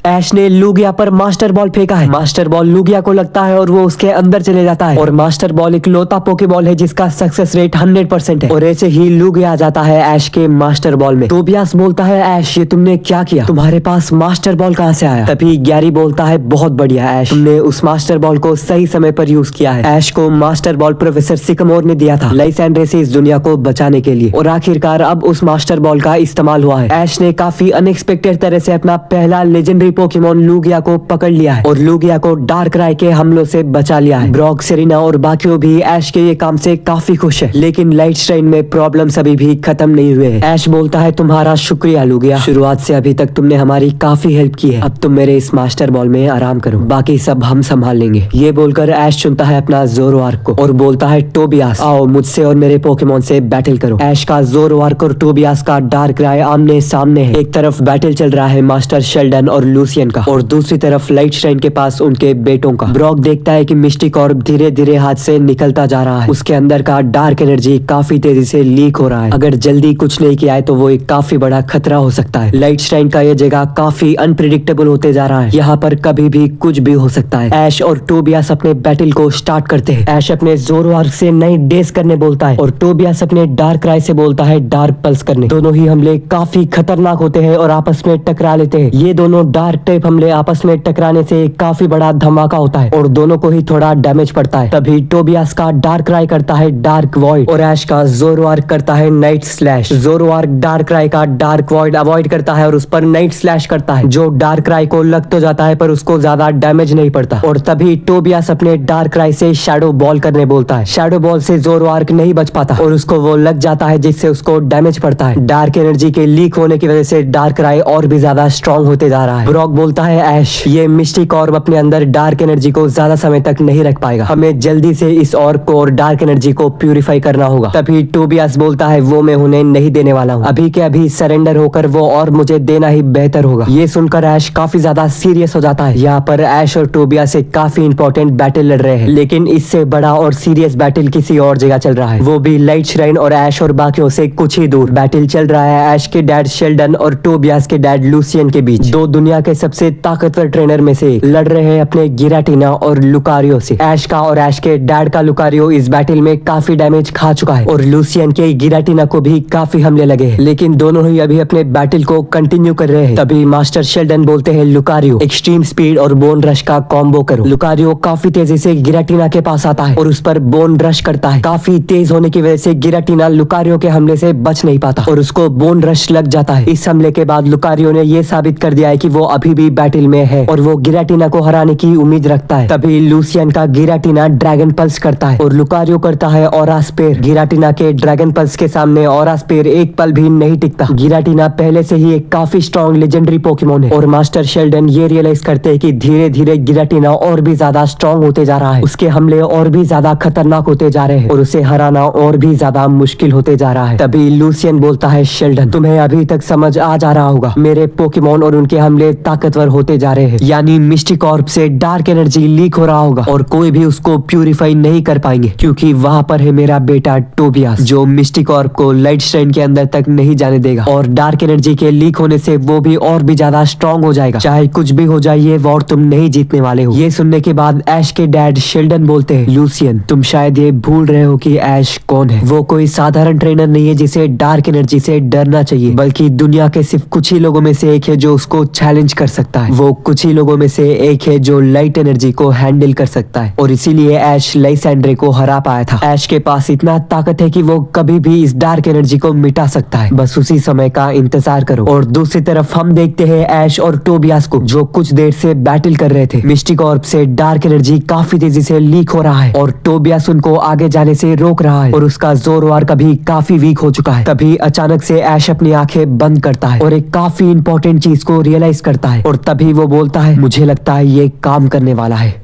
ऐश ने लूगिया पर मास्टर बॉल फेंका है। मास्टर बॉल लूगिया को लगता है और वो उसके अंदर चले जाता है। और मास्टर बॉल एक लौता पोकेबॉल है जिसका सक्सेस रेट 100% है। और ऐसे ही लूगिया आ जाता है ऐश के मास्टर बॉल में। टोबियास बोलता है ऐश ये तुमने क्या किया, तुम्हारे पास मास्टर बॉल कहाँ से आया। तभी गैरी बोलता है बहुत बढ़िया ऐश, तुमने उस मास्टर बॉल को सही समय पर यूज किया है। ऐश को मास्टर बॉल प्रोफेसर सिकमोर ने दिया था लाइसेंड्रे से इस दुनिया को बचाने के लिए। और आखिरकार अब उस मास्टर बॉल का इस्तेमाल हुआ है। ऐश ने काफी अनएक्सपेक्टेड तरह से अपना पहला लेजेंडरी पोकेमोन लूगिया को पकड़ लिया है और लूगिया को डार्क राय के हमलों से बचा लिया है। ब्रॉक, सेरेना और बाकियों भी ऐश के ये काम से काफी खुश है। लेकिन लाइट श्राइन में प्रॉब्लम्स अभी भी खत्म नहीं हुए हैं। ऐश बोलता है तुम्हारा शुक्रिया लूगिया, शुरुआत से अभी तक तुमने हमारी काफी हेल्प की है। अब तुम मेरे इस मास्टर बॉल में आराम करो, बाकी सब हम संभाल लेंगे। ये बोलकर ऐश चुनता है अपना ज़ोरोआर्क को और बोलता है टोबियास आओ मुझसे और मेरे पोकेमोन से बैटल करो। ऐश का ज़ोरोआर्क और टोबियास का डार्क राय आमने सामने है। एक तरफ बैटल चल रहा है मास्टर शेल्डन और लूसियन का और दूसरी तरफ लाइट श्राइन के पास उनके बेटों का। ब्रॉक देखता है कि मिस्टिक ऑर्ब धीरे धीरे हाथ से निकलता जा रहा है। उसके अंदर का डार्क एनर्जी काफी तेजी से लीक हो रहा है। अगर जल्दी कुछ नहीं किया है तो वो एक काफी बड़ा खतरा हो सकता है। लाइट श्राइन का ये जगह काफी अनप्रिडिक्टेबल होते जा रहा है। यहाँ पर कभी भी कुछ भी हो सकता है। ऐश और टोबियास अपने बैटल को स्टार्ट करते हैं। ऐश अपने ज़ोरोआर्क से नई डेस करने बोलता है और टोबियास अपने डार्क राय से बोलता है डार्क पल्स करने। दोनों ही हमले काफी खतरनाक होते हैं और आपस में टकरा लेते हैं। ये दोनों डार्क टाइप हमले आपस में टकराने से काफी बड़ा धमाका होता है और दोनों को ही थोड़ा डैमेज पड़ता है। तभी टोबियास का डार्क राय करता है डार्क वॉइड और ऐश का ज़ोरोआर्क करता है नाइट स्लैश। ज़ोरोआर्क डार्क राय का डार्क वॉइड अवॉइड करता है और उस पर नाइट स्लैश करता है जो डार्क राय को लग तो जाता है पर उसको ज्यादा डैमेज नहीं पड़ता। और तभी टोबियास अपने डार्क राय से शैडो बॉल करने बोलता है। शैडो बॉल से ज़ोरोआर्क नहीं बच पाता और उसको वो लग जाता है जिससे उसको डैमेज पड़ता है। डार्क एनर्जी के लीक होने की वजह से डार्क राय और भी ज्यादा स्ट्रॉन्ग होते जा रहा है। ब्रॉक बोलता है ऐश ये मिस्टिक ऑर्ब अपने अंदर डार्क एनर्जी को ज्यादा समय तक नहीं रख पाएगा, हमें जल्दी से इस ऑर्ब को और डार्क एनर्जी को प्यूरिफाई करना होगा। तभी टोबियास बोलता है वो मैं उन्हें नहीं देने वाला हूँ, अभी के अभी सरेंडर होकर वो ऑर्ब मुझे देना ही बेहतर होगा। ये सुनकर ऐश काफी ज्यादा सीरियस हो जाता है। यहाँ पर ऐश और टोबियास से काफी इंपॉर्टेंट बैटल लड़ रहे हैं लेकिन इससे बड़ा और सीरियस बैटल किसी और जगह चल रहा है, वो भी लाइट श्राइन और ऐश और बाकियों से कुछ ही दूर। बैटल चल रहा है ऐश के डैड शेल्डन और टोबियास के डैड लूसियन के बीच। दो दुनिया के सबसे ताकतवर ट्रेनर में से लड़ रहे हैं अपने गिराटिना और लुकारियो से। ऐश का और ऐश के डैड का लुकारियो इस बैटल में काफी डैमेज खा चुका है और लूसियन के गिराटिना को भी काफी हमले लगे हैं लेकिन दोनों ही अभी अपने बैटल को कंटिन्यू कर रहे हैं। तभी मास्टर शेल्डन बोलते हैं लुकारियो एक्सट्रीम स्पीड और बोन रश का कॉम्बो करो। लुकारियो काफी तेजी से गिराटिना के पास आता है और उस पर बोन रश करता है। काफी तेज होने की वजह से गिराटिना लुकारियो के हमले से बच नहीं पाता और उसको बोन रश लग जाता है। इस हमले के बाद लुकारियो ने यह साबित कर दिया है कि वो अभी भी बैटल में है और वो गिराटिना को हराने की उम्मीद रखता है। तभी लूसियन का गिराटिना ड्रैगन पल्स करता है और लुकारियो करता है ऑरा स्पेयर। गिराटिना के ड्रैगन पल्स के सामने ऑरा स्पेयर एक पल भी नहीं टिकता। गिराटिना पहले से ही एक काफी स्ट्रॉन्ग लेजेंडरी पोकेमोन है और मास्टर शेल्डन ये रियलाइज करते हैं कि धीरे धीरे गिराटिना और भी ज्यादा स्ट्रॉन्ग होते जा रहा है, उसके हमले और भी ज्यादा खतरनाक होते जा रहे हैं और उसे हराना और भी ज्यादा मुश्किल होते जा रहा है। तभी लूसियन बोलता है शेल्डन तुम्हें अभी तक समझ आ जा रहा होगा, मेरे पोकेमोन और उनके हमले ताकतवर होते जा रहे हैं, यानी मिस्टिक ऑर्ब से डार्क एनर्जी लीक हो रहा होगा और कोई भी उसको प्यूरिफाई नहीं कर पाएंगे क्योंकि वहां पर है मेरा बेटा टोबियास जो मिस्टिक ऑर्ब को लाइट श्राइन के अंदर तक नहीं जाने देगा और डार्क एनर्जी के लीक होने से वो भी और भी ज्यादा स्ट्रॉन्ग हो जाएगा। चाहे कुछ भी हो जाए ये वॉर तुम नहीं जीतने वाले हो। ये सुनने के बाद ऐश के डैड शेल्डन बोलते हैं लूसियन तुम शायद ये भूल रहे हो कि ऐश कौन है। वो कोई साधारण ट्रेनर नहीं है जिसे डार्क एनर्जी से डरना चाहिए, बल्कि दुनिया के सिर्फ कुछ ही लोगों में से एक है जो उसको चैलेंज कर सकता है। वो कुछ ही लोगों में से एक है जो लाइट एनर्जी को हैंडल कर सकता है और इसीलिए ऐश लाइसेंड्रे को हरा पाया था। ऐश के पास इतना ताकत है कि वो कभी भी इस डार्क एनर्जी को मिटा सकता है, बस उसी समय का इंतजार करो। और दूसरी तरफ हम देखते हैं ऐश और टोबियास को जो कुछ देर से बैटल कर रहे थे। मिस्टिक ऑर्ब से डार्क एनर्जी काफी तेजी से लीक हो रहा है और टोबियास उनको आगे जाने से रोक रहा है और उसका ज़ोरोआर्क अभी काफी वीक हो चुका है। तभी अचानक से ऐश अपनी आंखें बंद करता है और एक काफी इंपॉर्टेंट चीज को रियलाइज करता है और तभी वो बोलता है मुझे लगता है ये काम करने वाला है।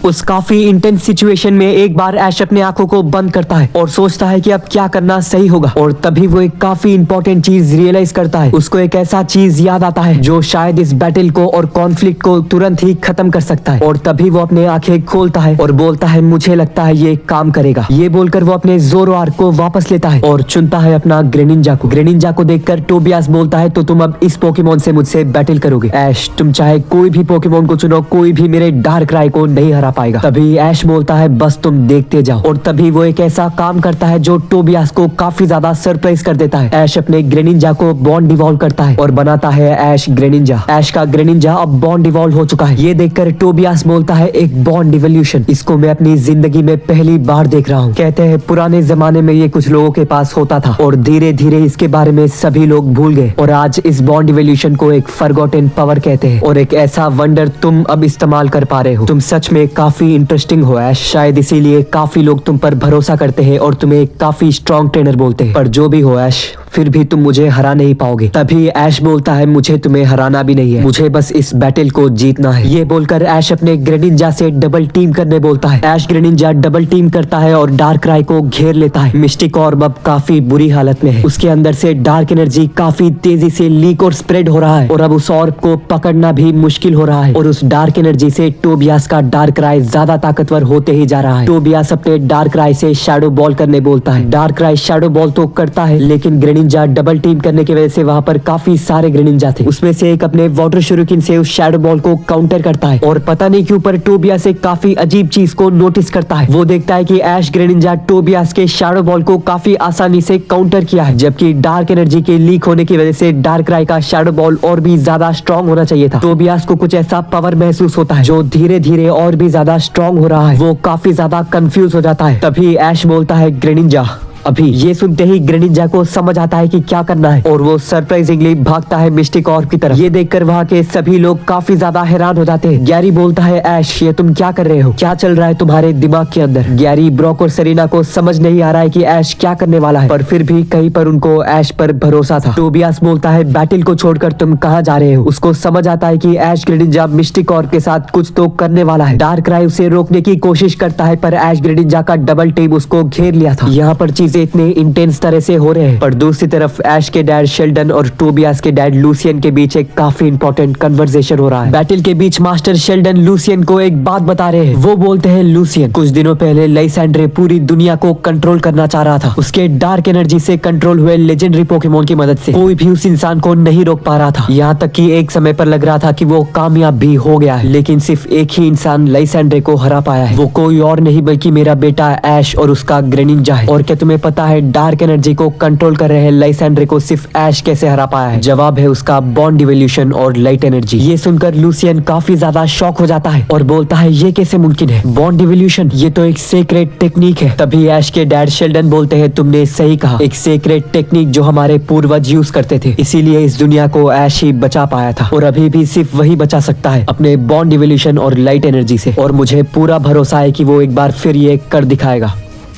उस काफी इंटेंस सिचुएशन में एक बार ऐश अपने आंखों को बंद करता है और सोचता है कि अब क्या करना सही होगा, और तभी वो एक काफी इंपॉर्टेंट चीज रियलाइज करता है। उसको एक ऐसा चीज याद आता है जो शायद इस बैटल को और कॉन्फ्लिक्ट को तुरंत ही खत्म कर सकता है, और तभी वो अपने आंखें खोलता है और बोलता है मुझे लगता है ये काम करेगा। ये बोलकर वो अपने ज़ोरोआर्क को वापस लेता है और चुनता है अपना ग्रेनिंजा को। ग्रेनिंजा को देखकर टोबियास बोलता है तो तुम अब इस पोकेमोन से मुझसे बैटल करोगे। ऐश तुम चाहे कोई भी पोकेमोन को चुनो, कोई भी मेरे डार्कराय को नहीं हरा पाएगा। तभी ऐश बोलता है बस तुम देखते जाओ, और तभी वो एक ऐसा काम करता है जो टोबियास को काफी ज्यादा सरप्राइज कर देता है। ऐश अपने ग्रेनिंजा को बॉन्ड डिवॉल्व करता है और बनाता है ऐश ग्रेनिंजा। ऐश का ग्रेनिंजा अब बॉन्ड डिवॉल्व हो चुका है। ये देखकर टोबियास बोलता है एक बॉन्ड डिवोल्यूशन, इसको मैं अपनी जिंदगी में पहली बार देख रहा हूँ। कहते हैं पुराने जमाने में ये कुछ लोगों के पास होता था और धीरे धीरे इसके बारे में सभी लोग भूल गए, और आज इस बॉन्ड डिवोल्यूशन को एक फॉरगॉटन पावर कहते हैं, और एक ऐसा वंडर तुम अब इस्तेमाल कर पा रहे हो। तुम सच में काफी इंटरेस्टिंग हो ऐश, शायद इसीलिए काफी लोग तुम पर भरोसा करते हैं और तुम्हें काफी स्ट्रॉन्ग ट्रेनर बोलते हैं। पर जो भी हो ऐश, फिर भी तुम मुझे हरा नहीं पाओगे। तभी ऐश बोलता है मुझे तुम्हें हराना भी नहीं है, मुझे बस इस बैटल को जीतना है। ये बोलकर ऐश अपने ग्रेनिंजा से डबल टीम करने बोलता है। ऐश ग्रेनिंजा डबल टीम करता है और डार्कराय को घेर लेता है। मिस्टिक ऑर्ब अब काफी बुरी हालत में है, उसके अंदर से डार्क एनर्जी काफी तेजी से लीक और स्प्रेड हो रहा है, और अब उस ऑर्ब को पकड़ना भी मुश्किल हो रहा है, और उस डार्क एनर्जी से टोबियास का डार्कराय ज्यादा ताकतवर होते ही जा रहा है। टोबियास अपने डार्कराय से शैडो बॉल करने बोलता है। डार्कराय शैडो बॉल तो करता है, लेकिन ग्रेनिंजा डबल टीम करने की वजह से वहां पर काफी सारे ग्रेनिंजा थे। उसमें से एक अपने वाटर शुरुकिन से उस शैडो बॉल को काउंटर करता है, और पता नहीं क्यों पर टोबियास एक काफी अजीब चीज को नोटिस करता है। वो देखता है कि ऐश ग्रेनिंजा टोबियास के शैडो बॉल को काफी आसानी से काउंटर किया है, जबकि डार्क एनर्जी के लीक होने की वजह से डार्कराय का शैडो बॉल और भी ज्यादा स्ट्रॉन्ग होना चाहिए था। टोबियास को कुछ ऐसा पावर महसूस होता है जो धीरे धीरे और भी ज्यादा स्ट्रॉन्ग हो रहा है। वो काफी ज्यादा कंफ्यूज हो जाता है। तभी ऐश बोलता है ग्रेनिंजा। अभी ये सुनते ही ग्रेनिंजा को समझ आता है कि क्या करना है, और वो सरप्राइजिंगली भागता है मिस्टिक ऑर्ब की तरफ। ये देखकर वहाँ के सभी लोग काफी ज्यादा हैरान हो जाते हैं। गैरी बोलता है ऐश ये तुम क्या कर रहे हो, क्या चल रहा है तुम्हारे दिमाग के अंदर। गैरी, ब्रॉक और सेरेना को समझ नहीं आ रहा है कि ऐश क्या करने वाला है, पर फिर भी कहीं पर उनको ऐश पर भरोसा था। टोबियास बोलता है बैटल को छोड़कर तुम कहाँ जा रहे हो। उसको समझ आता है कि ऐश ग्रेनिंजा मिस्टिक ऑर्ब के साथ कुछ तो करने वाला है। डार्कराय उसे रोकने की कोशिश करता है, पर ऐश ग्रेनिंजा का डबल टीम उसको घेर लिया था। यहाँ पर चीजें इतने इंटेंस तरह से हो रहे हैं, पर दूसरी तरफ ऐश के डैड शेल्डन और टोबियास के डैड लूसियन के बीच एक काफी इंपॉर्टेंट कन्वर्सेशन हो रहा है। बैटल के बीच मास्टर शेल्डन लूसियन को एक बात बता रहे हैं। वो बोलते हैं लूसियन, कुछ दिनों पहले लाइसेंड्रे पूरी दुनिया को कंट्रोल करना चाह रहा था। उसके डार्क एनर्जी से कंट्रोल हुए लेजेंडरी पोकेमोन की मदद से कोई भी उस इंसान को नहीं रोक पा रहा था। यहाँ तक कि एक समय पर लग रहा था कि वो कामयाब भी हो गया है, लेकिन सिर्फ एक ही इंसान लाइसेंड्रे को हरा पाया है। वो कोई और नहीं बल्कि मेरा बेटा ऐश और उसका ग्रेनिंजा है। और क्या तुम्हें पता है डार्क एनर्जी को कंट्रोल कर रहे लाइसेंड्रे को सिर्फ ऐश कैसे हरा पाया है? जवाब है उसका बॉन्ड डिवोल्यूशन और लाइट एनर्जी। ये सुनकर लूसियन काफी ज्यादा शॉक हो जाता है और बोलता है ये कैसे मुमकिन है? बॉन्ड डिवोल्यूशन ये तो एक सीक्रेट टेक्निक है। तभी ऐश के डैड शेल्डन बोलते हैं तुमने सही कहा, एक सीक्रेट टेक्निक जो हमारे पूर्वज यूज करते थे, इसीलिए इस दुनिया को ऐश ही बचा पाया था, और अभी भी सिर्फ वही बचा सकता है अपने बॉन्ड डिवोल्यूशन और लाइट एनर्जी से। और मुझे पूरा भरोसा है कि वो एक बार फिर ये कर दिखाएगा।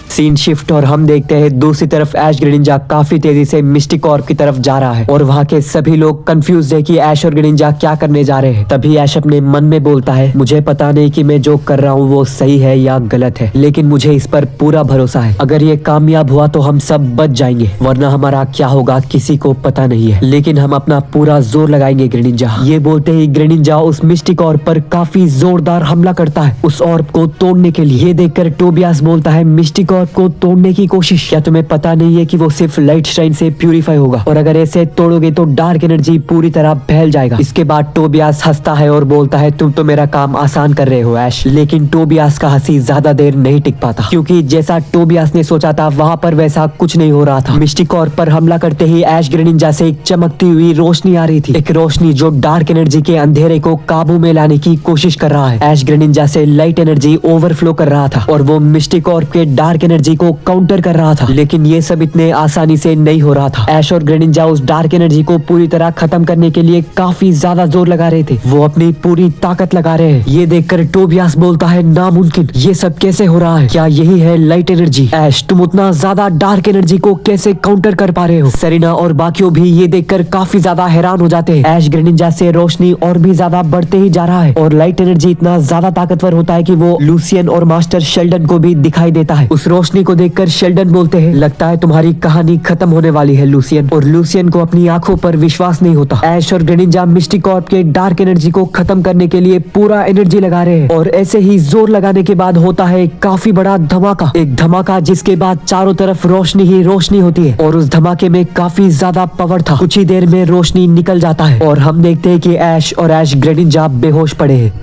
सीन शिफ्ट और हम देखते हैं दूसरी तरफ ऐश ग्रेनिंजा काफी तेजी से मिस्टिक ऑर्ब की तरफ जा रहा है, और वहाँ के सभी लोग कंफ्यूज है कि ऐश और ग्रेनिंजा क्या करने जा रहे हैं। तभी ऐश अपने मन में बोलता है मुझे पता नहीं कि मैं जो कर रहा हूँ वो सही है या गलत है, लेकिन मुझे इस पर पूरा भरोसा है। अगर ये कामयाब हुआ तो हम सब बच जाएंगे, वरना हमारा क्या होगा किसी को पता नहीं है, लेकिन हम अपना पूरा जोर लगाएंगे ग्रेनिंजा। ये बोलते ही ग्रेनिंजा उस मिस्टिक ऑर्ब पर काफी जोरदार हमला करता है उस ऑर्ब को तोड़ने के लिए। ये देखकर टोबियास बोलता है मिस्टिक ऑर्ब को तोड़ने की कोशिश, क्या तुम्हें पता नहीं है कि वो सिर्फ लाइट शाइन से प्यूरिफाई होगा, और अगर ऐसे तोड़ोगे तो डार्क एनर्जी पूरी तरह फैल जाएगा। इसके बाद टोबियास हंसता है और बोलता है तुम तो मेरा काम आसान कर रहे हो ऐश। लेकिन टोबियास का हंसी ज्यादा देर नहीं टिक पाता, क्योंकि जैसा टोबियास ने सोचा था वहाँ पर वैसा कुछ नहीं हो रहा था। मिस्टिक ऑर्ब पर हमला करते ही ऐश ग्रेनिंजा से एक चमकती हुई रोशनी आ रही थी, एक रोशनी जो डार्क एनर्जी के अंधेरे को काबू में लाने की कोशिश कर रहा है। ऐश ग्रेनिंजा से लाइट एनर्जी ओवरफ्लो कर रहा था, और वो मिस्टिक ऑर्ब के डार्क डार्क एनर्जी को काउंटर कर रहा था, लेकिन ये सब इतने आसानी से नहीं हो रहा था। ऐश और ग्रेनिंजा उस डार्क एनर्जी को पूरी तरह खत्म करने के लिए काफी ज्यादा जोर लगा रहे थे। वो अपनी पूरी ताकत लगा रहे हैं। ये देखकर टोबियास बोलता है, नामुमकिन, ये सब कैसे हो रहा है? क्या यही है लाइट एनर्जी? ऐश, तुम उतना ज्यादा डार्क एनर्जी को कैसे काउंटर कर पा रहे हो? सेरेना और बाकियों भी ये देखकर काफी ज्यादा हैरान हो जाते हैं। ऐश ग्रेनिंजा से रोशनी और भी ज्यादा बढ़ते ही जा रहा है और लाइट एनर्जी इतना ज्यादा ताकतवर होता है कि वो लूसियन और मास्टर शेल्डन को भी दिखाई देता है। उस रोशनी को देखकर शेल्डन बोलते हैं, लगता है तुम्हारी कहानी खत्म होने वाली है लूसियन। और लूसियन को अपनी आंखों पर विश्वास नहीं होता। ऐश और ग्रेनिंजा मिस्टिक कॉर्प के डार्क एनर्जी को खत्म करने के लिए पूरा एनर्जी लगा रहे हैं और ऐसे ही जोर लगाने के बाद होता है काफी बड़ा धमाका। एक धमाका जिसके बाद चारों तरफ रोशनी ही रोशनी होती है और उस धमाके में काफी ज्यादा पावर था। कुछ ही देर में रोशनी निकल जाता है और हम देखते हैं कि ऐश और ऐश ग्रेनिंजा बेहोश पड़े हैं।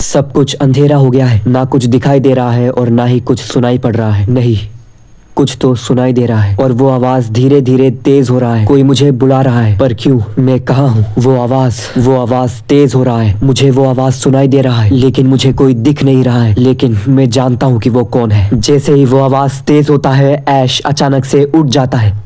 सब कुछ अंधेरा हो गया है। ना कुछ दिखाई दे रहा है और ना ही कुछ सुनाई पड़ रहा है। नहीं, कुछ तो सुनाई दे रहा है और वो आवाज धीरे धीरे तेज हो रहा है। कोई मुझे बुला रहा है, पर क्यों? मैं कहाँ हूँ? वो आवाज तेज हो रहा है। मुझे वो आवाज सुनाई दे रहा है, लेकिन मुझे कोई दिख नहीं रहा है। लेकिन मैं जानता हूँ कि वो कौन है। जैसे ही वो आवाज तेज होता है, ऐश अचानक से उठ जाता है।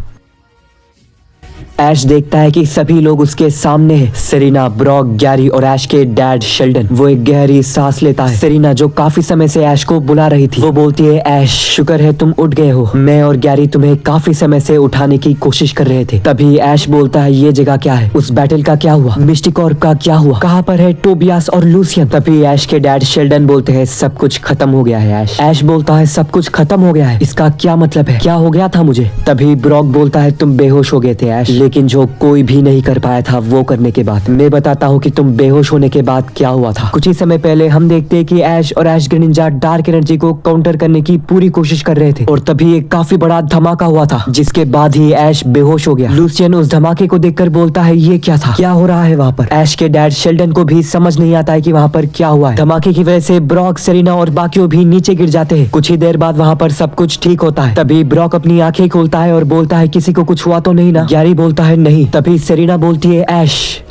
ऐश देखता है कि सभी लोग उसके सामने हैं। सेरेना, ब्रॉक, गैरी और ऐश के डैड शेल्डन। वो एक गहरी सांस लेता है। सेरेना, जो काफी समय से ऐश को बुला रही थी, वो बोलती है, ऐश, शुक्र है तुम उठ गए हो। मैं और गैरी तुम्हें काफी समय से उठाने की कोशिश कर रहे थे। तभी ऐश बोलता है, ये जगह क्या है? उस बैटल का क्या हुआ? मिस्टिक कॉर्प का क्या हुआ? कहाँ पर है टोबियास और लूसियन? तभी ऐश के डैड शेल्डन बोलते हैं, सब कुछ खत्म हो गया है ऐश। ऐश बोलता है, सब कुछ खत्म हो गया है? इसका क्या मतलब है? क्या हो गया था मुझे? तभी ब्रॉक बोलता है, तुम बेहोश हो गए थे ऐश, लेकिन जो कोई भी नहीं कर पाया था वो करने के बाद। मैं बताता हूँ कि तुम बेहोश होने के बाद क्या हुआ था। कुछ ही समय पहले हम देखते हैं कि ऐश और ऐश ग्रेनिंजा डार्क एनर्जी को काउंटर करने की पूरी कोशिश कर रहे थे और तभी एक काफी बड़ा धमाका हुआ था, जिसके बाद ही ऐश बेहोश हो गया। लूसियन उस धमाके को देखकर बोलता है, ये क्या था? क्या हो रहा है वहाँ पर? ऐश के डैड शेल्डन को भी समझ नहीं आता है कि वहाँ पर क्या हुआ है। धमाके की वजह से ब्रॉक, सेरेना और बाकियों भी नीचे गिर जाते हैं। कुछ ही देर बाद वहाँ पर सब कुछ ठीक होता है। तभी ब्रॉक अपनी आंखें खोलता है और बोलता है, किसी को कुछ हुआ तो नहीं ना? गैरी बोलता है, नहीं। तभी सेरेना बोलती है,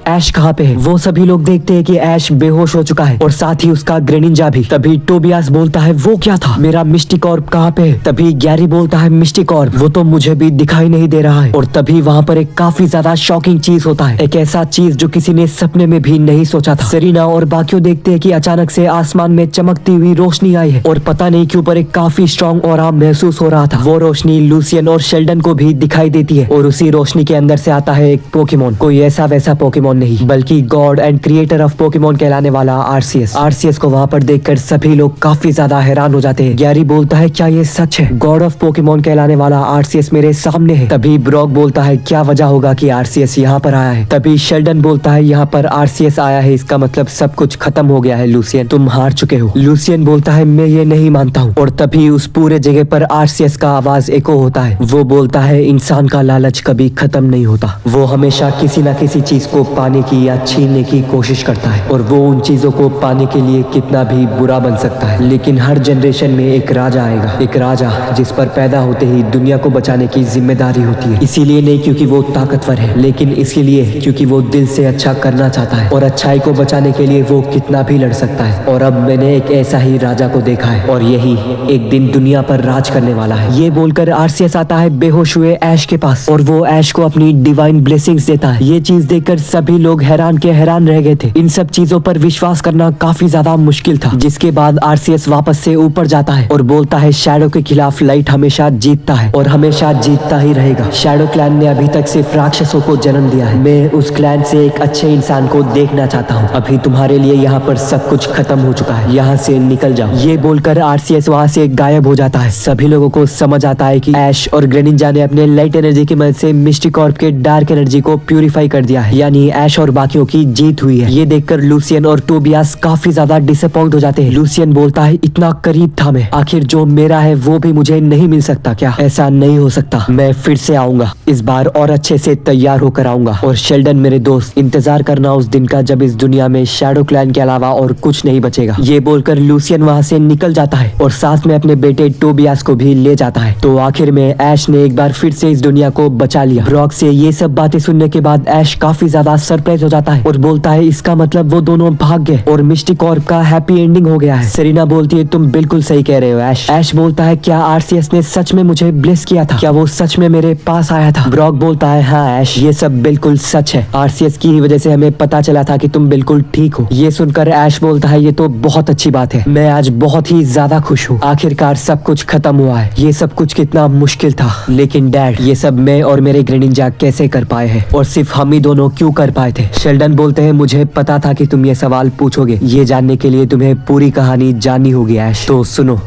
ऐश कहाँ पे है? वो सभी लोग देखते हैं कि ऐश बेहोश हो चुका है और साथ ही उसका ग्रेनिंजा भी। तभी टोबियास बोलता है, वो क्या था? मेरा मिस्टिक कॉर्प कहाँ पे है? तभी गैरी बोलता है, मिस्टिक कॉर्प? वो तो मुझे भी दिखाई नहीं दे रहा है। और तभी वहाँ पर एक काफी ज्यादा शॉकिंग चीज होता है, एक ऐसा चीज जो किसी ने सपने में भी नहीं सोचा था। सेरेना और बाकियों देखते हैं कि अचानक से आसमान में चमकती हुई रोशनी आई है और पता नहीं क्यों पर एक काफी स्ट्रॉन्ग ऑरा महसूस हो रहा था। वो रोशनी लूसियन और शेल्डन को भी दिखाई देती है और उसी रोशनी के अंदर से आता है एक पोकेमोन। कोई ऐसा वैसा पोकेमोन नहीं, बल्कि God and creator of Pokemon कहलाने वाला आरसीएस को वहाँ पर देखकर सभी लोग काफी ज्यादा हैरान हो जाते हैं। गैरी बोलता है, क्या ये सच है? गॉड ऑफ पोकेमोन कहलाने वाला आरसीएस मेरे सामने है। तभी ब्रॉक बोलता है, क्या वजह होगा कि आरसीएस यहाँ पर आया है? तभी शेल्डन बोलता है, यहाँ पर आरसीएस आया है, इसका मतलब सब कुछ खत्म हो गया है लूसियन, तुम हार चुके हो। लूसियन बोलता है, मैं ये नहीं मानता हूँ। और तभी उस पूरे जगह पर आरसीएस का आवाज एको होता है। वो बोलता है, इंसान का लालच कभी खत्म नहीं होता। वो हमेशा किसी न किसी चीज को पाने की या छीनने की कोशिश करता है और वो उन चीजों को पाने के लिए कितना भी बुरा बन सकता है। लेकिन हर जनरेशन में एक राजा आएगा, एक राजा जिस पर पैदा होते ही दुनिया को बचाने की जिम्मेदारी होती है। इसीलिए नहीं क्योंकि वो ताकतवर है, लेकिन इसलिए क्योंकि वो दिल से अच्छा करना चाहता है और अच्छाई को बचाने के लिए वो कितना भी लड़ सकता है। और अब मैंने एक ऐसा ही राजा को देखा है और यही एक दिन दुनिया पर राज करने वाला है। ये बोलकर आरसीएस आता है बेहोश हुए ऐश के पास और वो ऐश को अपनी डिवाइन ब्लेसिंग्स देता है। ये चीज देखकर सभी लोग हैरान रह गए थे। इन सब चीजों पर विश्वास करना काफी ज्यादा मुश्किल था। जिसके बाद आरसीएस वापस से ऊपर जाता है और बोलता है, शैडो के खिलाफ लाइट हमेशा जीतता है और हमेशा जीतता ही रहेगा। शैडो क्लैन ने अभी तक सिर्फ राक्षसों को जन्म दिया है। मैं उस क्लैन से एक अच्छे इंसान को देखना चाहता हूँ। अभी तुम्हारे लिए यहाँ पर सब कुछ खत्म हो चुका है, यहाँ से निकल जाओ। ये बोलकर आरसीएस वहाँ से गायब हो जाता है। सभी लोगों को समझ आता है कि ऐश और ग्रेनिंजा ने अपने लाइट एनर्जी की मदद से मिस्टिक कॉर्प के डार्क एनर्जी को प्यूरिफाई कर दिया है, यानी ऐश और बाकियों की जीत हुई है। ये देखकर लूसियन और टोबियास काफी ज्यादा डिसअपॉइंट हो जाते हैं। लूसियन बोलता है, इतना करीब था मैं, आखिर जो मेरा है वो भी मुझे नहीं मिल सकता क्या? ऐसा नहीं हो सकता, मैं फिर से आऊंगा, इस बार और अच्छे से तैयार होकर आऊंगा। और शेल्डन मेरे दोस्त, इंतजार करना उस दिन का जब इस दुनिया में शैडो क्लैन के अलावा और कुछ नहीं बचेगा। ये बोलकर लूसियन वहाँ से निकल जाता है और साथ में अपने बेटे टोबियास को भी ले जाता है। तो आखिर में ऐश ने एक बार फिर से इस दुनिया को बचा लिया। ब्रॉक से ये सब बातें सुनने के बाद ऐश काफी ज्यादा सरप्राइज हो जाता है और बोलता है इसका मतलब वो दोनों भाग गए और मिस्टी कॉर्प का हैप्पी एंडिंग हो गया है। सेरेना बोलती है तुम बिल्कुल सही कह रहे हो ऐश। ऐश बोलता है क्या आरसीएस ने सच में मुझे ब्लेस किया था? क्या वो सच में मेरे पास आया था? ब्रॉक बोलता है हाँ ऐश, ये सब बिल्कुल सच है। आरसीएस की ही वजह से हमें पता चला था कि तुम बिल्कुल ठीक हो। ये सुनकर ऐश बोलता है ये तो बहुत अच्छी बात है, मैं आज बहुत ही ज्यादा खुश हूँ। आखिरकार सब कुछ खत्म हुआ है। ये सब कुछ कितना मुश्किल था, लेकिन डैड ये सब मैं और मेरे ग्रेनिंजा कैसे कर पाए हैं और सिर्फ हम ही दोनों क्यों कर पाए थे? शेल्डन बोलते हैं मुझे पता था कि तुम ये सवाल पूछोगे, ये जानने के लिए तुम्हें पूरी कहानी जाननी होगी ऐश। तो सुनो,